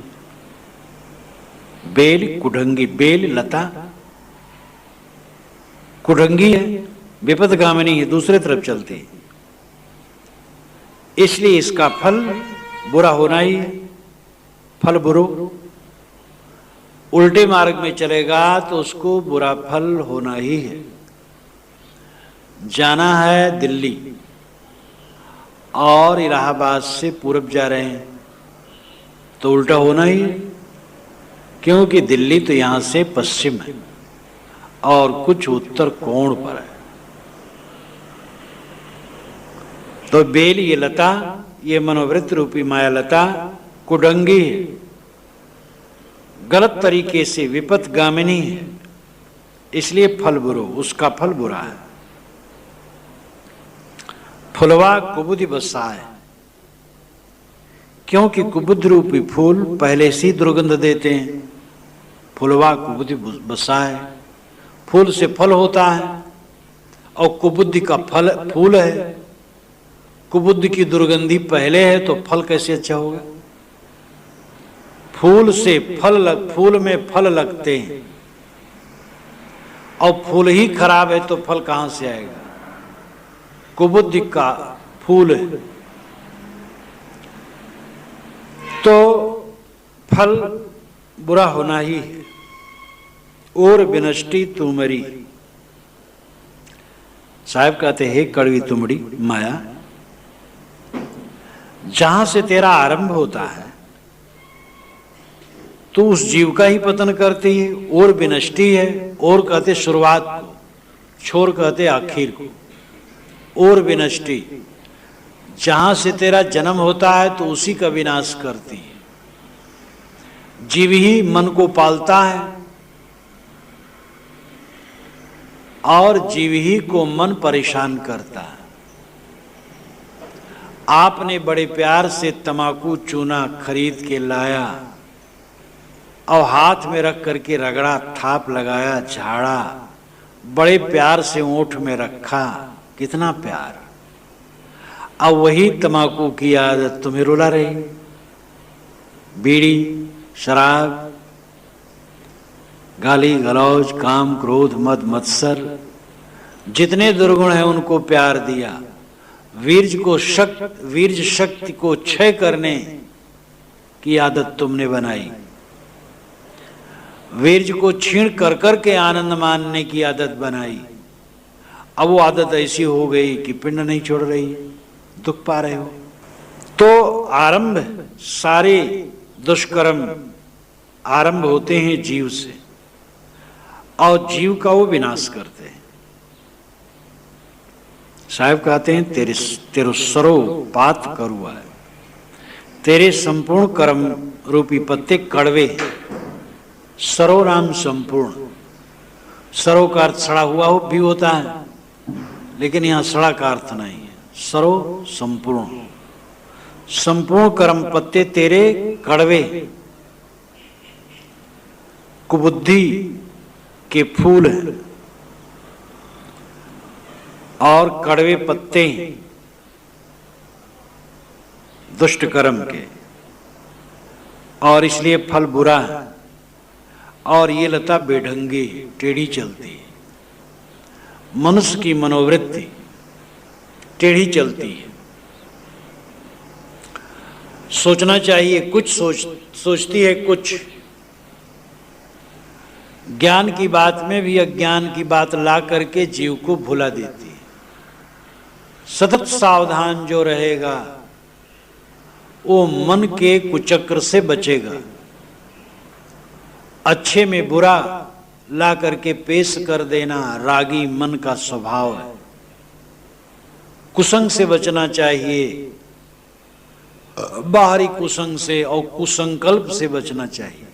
बेल कुढ़ंगी, बेल लता कुढ़ंगी है, विपथ गामिनी है, दूसरे तरफ चलती है। इसलिए इसका फल बुरा होना ही है। फल बुरो, उल्टे मार्ग में चलेगा तो उसको बुरा फल होना ही है। जाना है दिल्ली और इलाहाबाद से पूरब जा रहे हैं तो उल्टा होना ही है, क्योंकि दिल्ली तो यहां से पश्चिम है और कुछ उत्तर कोण पर है। तो बेल ये लता, ये मनोवृत्त रूपी माया लता कुडंगी है, गलत तरीके से विपथ गामिनी है, इसलिए फल बुरो, उसका फल बुरा है। फुलवा कुबुद्धि बसाए, क्योंकि कुबुद्ध रूपी फूल पहले से दुर्गंध देते हैं। फुलवा कुबुद्धि बसाए, फूल से फल होता है और कुबुद्धि का फल फूल है। कुबुद्ध की दुर्गंधी पहले है तो फल कैसे अच्छा होगा? फूल से फूल में फल लगते हैं और फूल ही खराब है तो फल कहां से आएगा? कुबुद्धि का फूल है तो फल बुरा होना ही है। और विनष्टि तुमरी, साहब कहते हैं कड़वी तुमड़ी माया, जहां से तेरा आरंभ होता है तो उस जीव का ही पतन करती है। और विनष्टि है, और कहते शुरुआत को, छोर कहते आखिर को। और विनष्टि, जहां से तेरा जन्म होता है तो उसी का विनाश करती है। जीव ही मन को पालता है और जीव ही को मन परेशान करता है। आपने बड़े प्यार से तमाकू चूना खरीद के लाया और हाथ में रख करके रगड़ा, थाप लगाया, झाड़ा, बड़े प्यार से ओंठ में रखा, कितना प्यार। अब वही तमाकू की आदत तुम्हें रुला रही। बीड़ी, शराब, गाली गलौज, काम, क्रोध, मद मत्सर, जितने दुर्गुण हैं उनको प्यार दिया। वीर्य शक्ति को क्षय करने की आदत तुमने बनाई। वीर्य को छीण कर करके आनंद मानने की आदत बनाई। अब वो आदत ऐसी हो गई कि पिंड नहीं छोड़ रही, दुख पा रहे हो। तो आरंभ, सारे दुष्कर्म आरंभ होते हैं जीव से और जीव का वो विनाश करते हैं। साहब कहते हैं तेरो सरो पात करुआ है, तेरे संपूर्ण कर्म रूपी पत्ते कड़वे। सरो नाम संपूर्ण, सरो का अर्थ सड़ा हुआ भी होता है लेकिन यहां सड़ा का अर्थ नहीं है। सरो संपूर्ण, संपूर्ण कर्म पत्ते तेरे कड़वे, कुबुद्धि के फूल हैं और कड़वे पत्ते दुष्ट कर्म के, और इसलिए फल बुरा है। और ये लता बेढंगी टेढ़ी चलती है। मनुष्य की मनोवृत्ति टेढ़ी चलती है। सोचना चाहिए कुछ, सोचती है कुछ। ज्ञान की बात में भी अज्ञान की बात ला करके जीव को भुला देती है। सतत सावधान जो रहेगा वो मन के कुचक्र से बचेगा। अच्छे में बुरा ला करके पेश कर देना रागी मन का स्वभाव है। कुसंग से बचना चाहिए, बाहरी कुसंग से और कुसंकल्प से बचना चाहिए।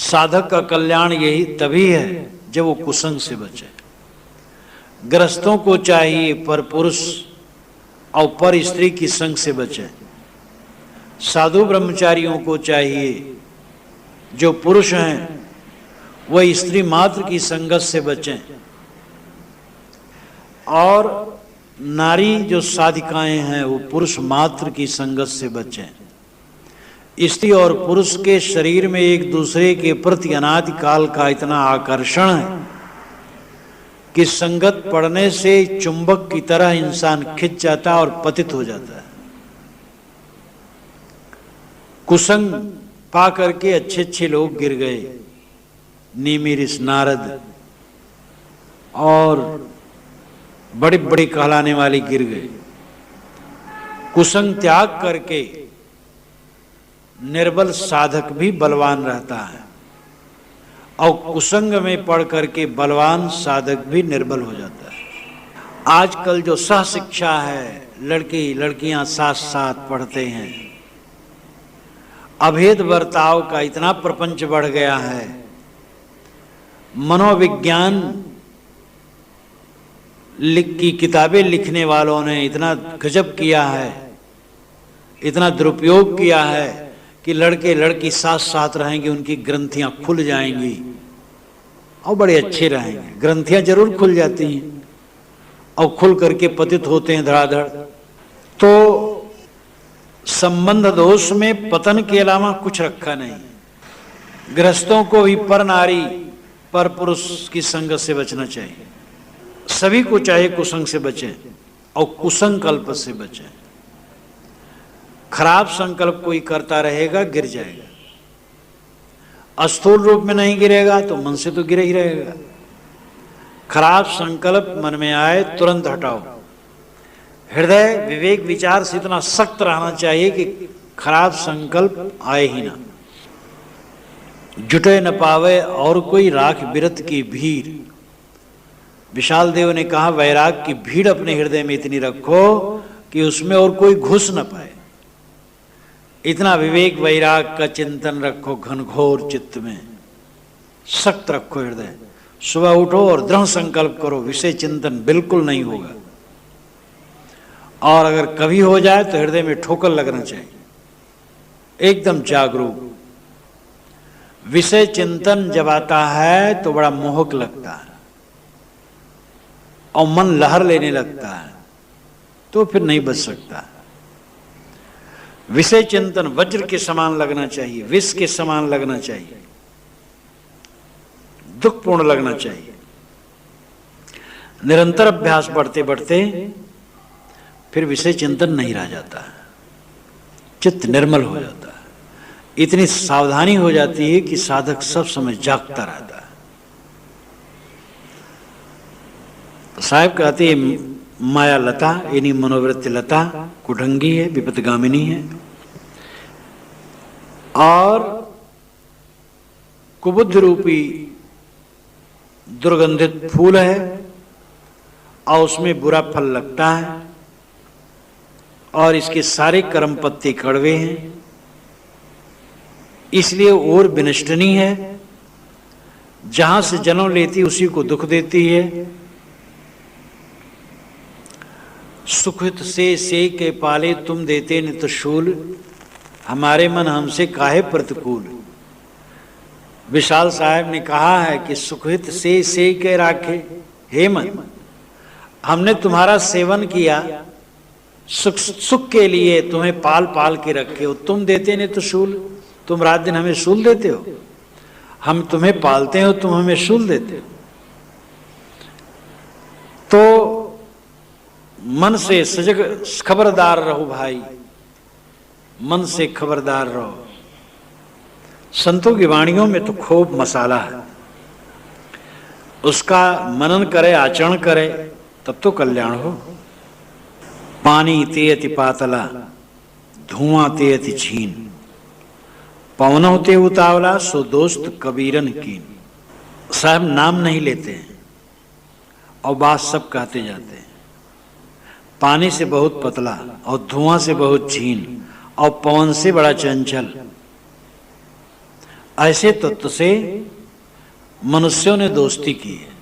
साधक का कल्याण यही तभी है जब वो कुसंग से बचे। गृहस्थों को चाहिए पर पुरुष और पर स्त्री की संग से बचे। साधु ब्रह्मचारियों को चाहिए जो पुरुष हैं वह स्त्री मात्र की संगत से बचें, और नारी जो साधिकाएं हैं वो पुरुष मात्र की संगत से बचें। स्त्री और पुरुष के शरीर में एक दूसरे के प्रति अनादि काल का इतना आकर्षण है कि संगत पड़ने से चुंबक की तरह इंसान खिंच जाता है और पतित हो जाता है। कुसंग पा करके अच्छे अच्छे लोग गिर गए, नीमिरिस, नारद और बड़ी बड़ी कहलाने वाली गिर गए। कुसंग त्याग करके निर्बल साधक भी बलवान रहता है, और कुसंग में पढ़ करके बलवान साधक भी निर्बल हो जाता है। आजकल जो सह शिक्षा है, लड़की लड़कियां साथ साथ पढ़ते हैं, अभेद बर्ताव का इतना प्रपंच बढ़ गया है। मनोविज्ञान की किताबें लिखने वालों ने इतना गजब किया है, इतना दुरुपयोग किया है कि लड़के लड़की साथ साथ रहेंगे, उनकी ग्रंथियां खुल जाएंगी और बड़े अच्छे रहेंगे। ग्रंथियां जरूर खुल जाती हैं और खुल करके पतित होते हैं धड़ाधड़। तो संबंध दोष में पतन के अलावा कुछ रखा नहीं। गृहस्थों को भी पर नारी पर पुरुष की संगत से बचना चाहिए। सभी को चाहे कुसंग से बचें और कुसंकल्प से बचें। खराब संकल्प कोई करता रहेगा गिर जाएगा। स्थूल रूप में नहीं गिरेगा तो मन से तो गिर ही रहेगा। खराब संकल्प मन में आए तुरंत हटाओ। हृदय विवेक विचार से इतना सख्त रहना चाहिए कि खराब संकल्प आए ही ना। जुटे न पावे और कोई राख बिरत की भीड़। विशाल देव ने कहा वैराग की भीड़ अपने हृदय में इतनी रखो कि उसमें और कोई घुस न पाए। इतना विवेक वैराग का चिंतन रखो घनघोर चित्त में, सख्त रखो हृदय। सुबह उठो और दृढ़ संकल्प करो विषय चिंतन बिल्कुल नहीं होगा, और अगर कभी हो जाए तो हृदय में ठोकर लगना चाहिए। एकदम जागरूक। विषय चिंतन जब आता है तो बड़ा मोहक लगता है और मन लहर लेने लगता है, तो फिर नहीं बच सकता। विषय चिंतन वज्र के समान लगना चाहिए, विष के समान लगना चाहिए, दुखपूर्ण लगना चाहिए। निरंतर अभ्यास बढ़ते बढ़ते फिर विषय चिंतन नहीं रह जाता, चित्त निर्मल हो जाता है। इतनी सावधानी हो जाती है कि साधक सब समय जागता रहता है। तो साहब कहते हैं माया लता यानी मनोवृत्ति लता कुढंगी है, विपथगामिनी है, और कुबुद्ध रूपी दुर्गंधित फूल है, और उसमें बुरा फल लगता है, और इसके सारे कर्म पत्ते कड़वे हैं, इसलिए और विनष्टनी है। जहां से जन्म लेती उसी को दुख देती है। सुखित से के पाले तुम देते नित शूल, हमारे मन हमसे काहे प्रतिकूल। विशाल साहब ने कहा है कि सुखित से के राखे, हे मन हमने तुम्हारा सेवन किया, सुख के लिए तुम्हें पाल पाल के रखे हो, तुम देते नित शूल, तुम रात दिन हमें सूल देते हो, हम तुम्हें पालते हो, तुम हमें सूल देते हो। तो मन से सजग खबरदार रहो भाई, मन से खबरदार रहो। संतों की वाणियों में तो खूब मसाला है, उसका मनन करे, आचरण करे, तब तो कल्याण हो। पानी ते अति पातला, धुआं ते अति छीन, पवन होते उतावला, सो दोस्त कबीरन कीन। साहब नाम नहीं लेते हैं और बात सब कहते जाते हैं। पानी से बहुत पतला और धुआं से बहुत छीन और पवन से बड़ा चंचल, ऐसे तत्व से मनुष्यों ने दोस्ती की है।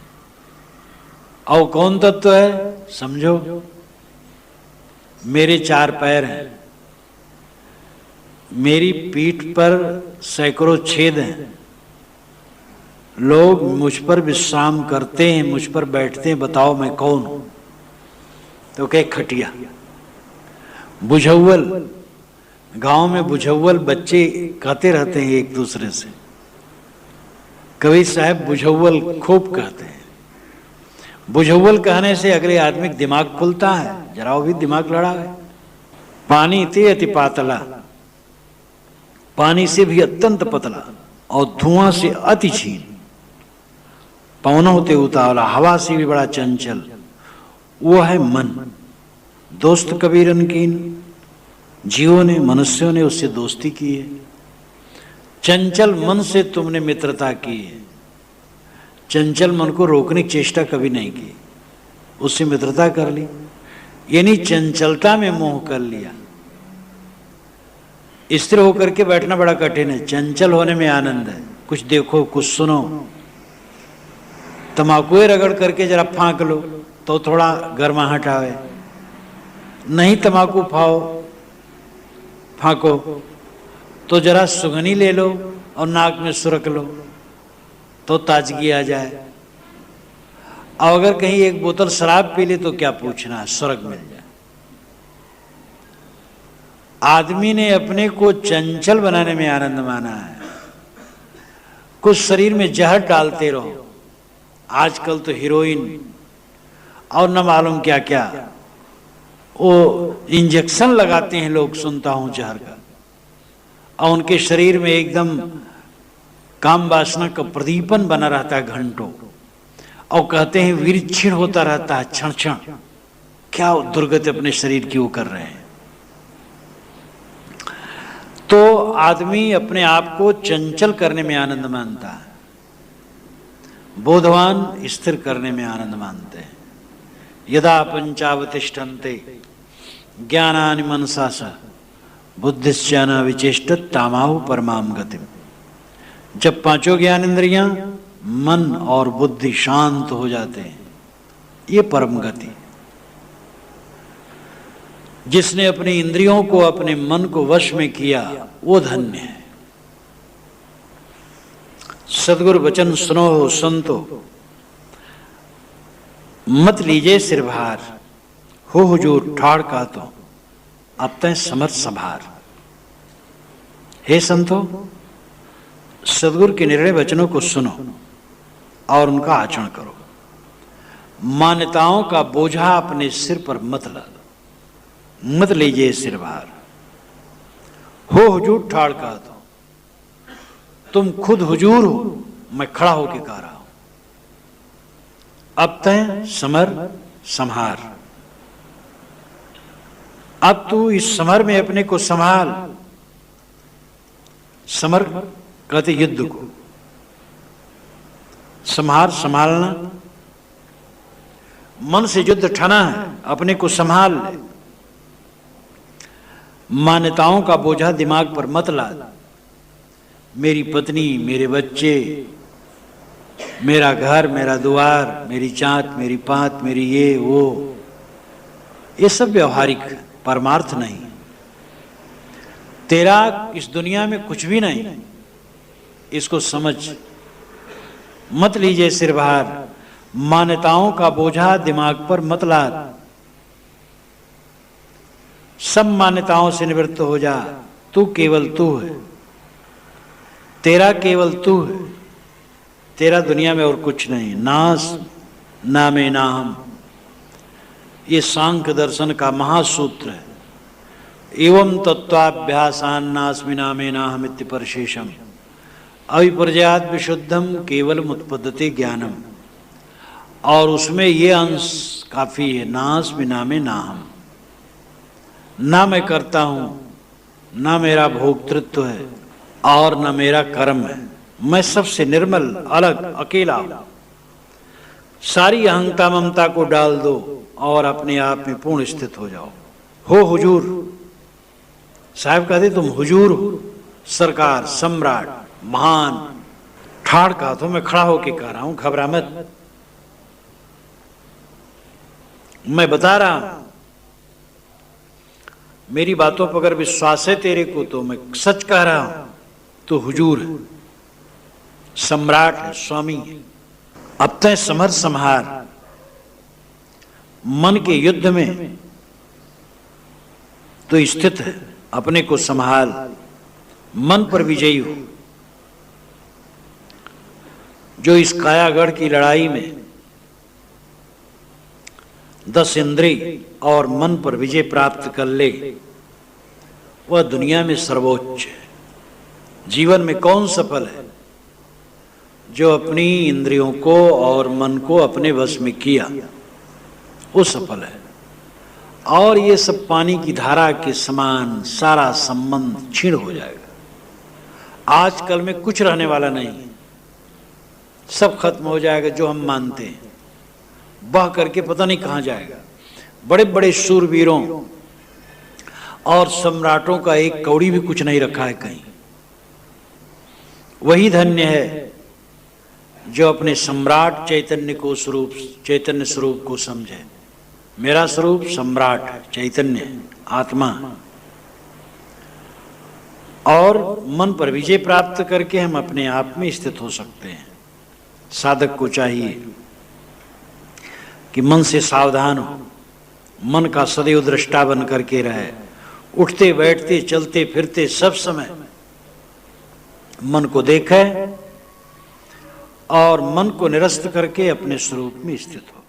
और कौन तत्व है समझो? मेरे 4 पैर हैं, मेरी पीठ पर सैकड़ों छेद हैं, लोग मुझ पर विश्राम करते हैं, मुझ पर बैठते हैं, बताओ मैं कौन हूं? तो कहे खटिया। बुझौल, गांव में बुझौल बच्चे कहते रहते हैं एक दूसरे से, कवि साहब बुझौल खूब कहते हैं। बुझौल कहने से अगले आदमी का दिमाग खुलता है, जरा वो भी दिमाग लड़ा है। पानी ते अति पातला, पानी से भी अत्यंत पतला और धुआं से अति छीन, पवन होते उतावला, हवा से भी बड़ा चंचल, वो है मन। दोस्त कबीरन कीन, जीवों ने, मनुष्यों ने उससे दोस्ती की है। चंचल मन से तुमने मित्रता की है, चंचल मन को रोकने की चेष्टा कभी नहीं की, उससे मित्रता कर ली, यानी चंचलता में मोह कर लिया। स्थिर होकर के बैठना बड़ा कठिन है, चंचल होने में आनंद है। कुछ देखो, कुछ सुनो, तमाकुए रगड़ करके जरा फांक लो तो थोड़ा गर्माहट आवे, नहीं तमाकू फांको तो जरा सुगनी ले लो और नाक में सुरक लो तो ताजगी आ जाए। और अगर कहीं एक बोतल शराब पी ले तो क्या पूछना है, स्वर्ग मिल जाए। आदमी ने अपने को चंचल बनाने में आनंद माना है। कुछ शरीर में जहर डालते रहो, आजकल तो हीरोइन और न मालूम क्या क्या वो इंजेक्शन लगाते हैं लोग, सुनता हूं जहर का, और उनके शरीर में एकदम काम वासना का प्रदीपन बना रहता है घंटों, और कहते हैं वीर क्षीण होता रहता है क्षण क्षण। क्या दुर्गति अपने शरीर की वो कर रहे हैं। तो आदमी अपने आप को चंचल करने में आनंद मानता है, बोधवान स्थिर करने में आनंद मानते हैं। यदा पंचावतिष्ठन्ते ज्ञानानि मनसा स बुद्धिश्च न विचेष्टत तामाहु परमाम गतिम। जब 5 ज्ञान इंद्रियां, मन और बुद्धि शांत हो जाते हैं, ये परम गति। जिसने अपनी इंद्रियों को, अपने मन को वश में किया, वो धन्य है। सदगुरु वचन सुनो संतो, मत लीजिए सिर भार, हो हुजूर ठाड़ का तो अब तय समर्थ संभार। हे संतो, सदगुरु के निर्णय वचनों को सुनो और उनका आचरण करो। मान्यताओं का बोझा अपने सिर पर मत ला, मत लीजिए सिर भार। हो हुजूर ठाड़ का तो, तुम खुद हुजूर हो, मैं खड़ा होके कह रहा हूं। अब तय समर संहार, अब तू इस समर में अपने को संभाल। समर कहते युद्ध को, संहार संभालना, मन से युद्ध ठाना है, अपने को संभाल ले। मान्यताओं का बोझा दिमाग पर मत ला। मेरी पत्नी, मेरे बच्चे, मेरा घर, मेरा द्वार, मेरी चाँत, मेरी पात, मेरी ये वो, ये सब व्यवहारिक, परमार्थ नहीं। तेरा इस दुनिया में कुछ भी नहीं, इसको समझ। मत लीजिए सिर भार, मान्यताओं का बोझा दिमाग पर मत लाद। सब मान्यताओं से निवृत्त हो जा, तू केवल तू है। तेरा केवल तू है, तेरा दुनिया में और कुछ नहीं। नास नामे नाहम, ये सांख्य दर्शन का महासूत्र है। एवं तत्वाभ्यासान नास्मि नामे नाहम इत्यपरशेषम अविपर्याद विशुद्धम केवलम उत्पद्यते ज्ञानम। और उसमें ये अंश काफी है, नास्मि नामे नाहम, ना मैं करता हूं, ना मेरा भोक्तृत्व है और न मेरा कर्म है, मैं सबसे निर्मल, अलग, अकेला हूं। सारी अहंता ममता को डाल दो और अपने आप में पूर्ण स्थित हो जाओ। हो हुजूर, साहब कहते तुम हुजूर हो, सरकार, सम्राट, महान। ठाड़ कहा तो मैं खड़ा होके कह रहा हूं, घबरा मत, मैं बता रहा हूं। मेरी बातों पर अगर विश्वास है तेरे को तो मैं सच कह रहा हूं। तो हुजूर है, सम्राट है, स्वामी है। अब तय समर संहार, मन के युद्ध में तो स्थित है, अपने को संभाल, मन पर विजयी हो। जो इस कायागढ़ की लड़ाई में 10 इंद्रिय और मन पर विजय प्राप्त कर ले, वह दुनिया में सर्वोच्च है। जीवन में कौन सफल है? जो अपनी इंद्रियों को और मन को अपने वश में किया, वो सफल है। और ये सब पानी की धारा के समान, सारा संबंध क्षीण हो जाएगा। आजकल में कुछ रहने वाला नहीं, सब खत्म हो जाएगा जो हम मानते हैं, बह करके पता नहीं कहां जाएगा। बड़े बड़े शूरवीरों और सम्राटों का एक कौड़ी भी कुछ नहीं रखा है कहीं। वही धन्य है जो अपने सम्राट चैतन्य को स्वरूप, चैतन्य स्वरूप को समझे। मेरा स्वरूप सम्राट है, चैतन्य, आत्मा। और मन पर विजय प्राप्त करके हम अपने आप में स्थित हो सकते हैं। साधक को चाहिए कि मन से सावधान हो, मन का सदैव दृष्टा बन करके रहे। उठते बैठते चलते फिरते सब समय मन को देखे और मन को निरस्त करके अपने स्वरूप में स्थित हो।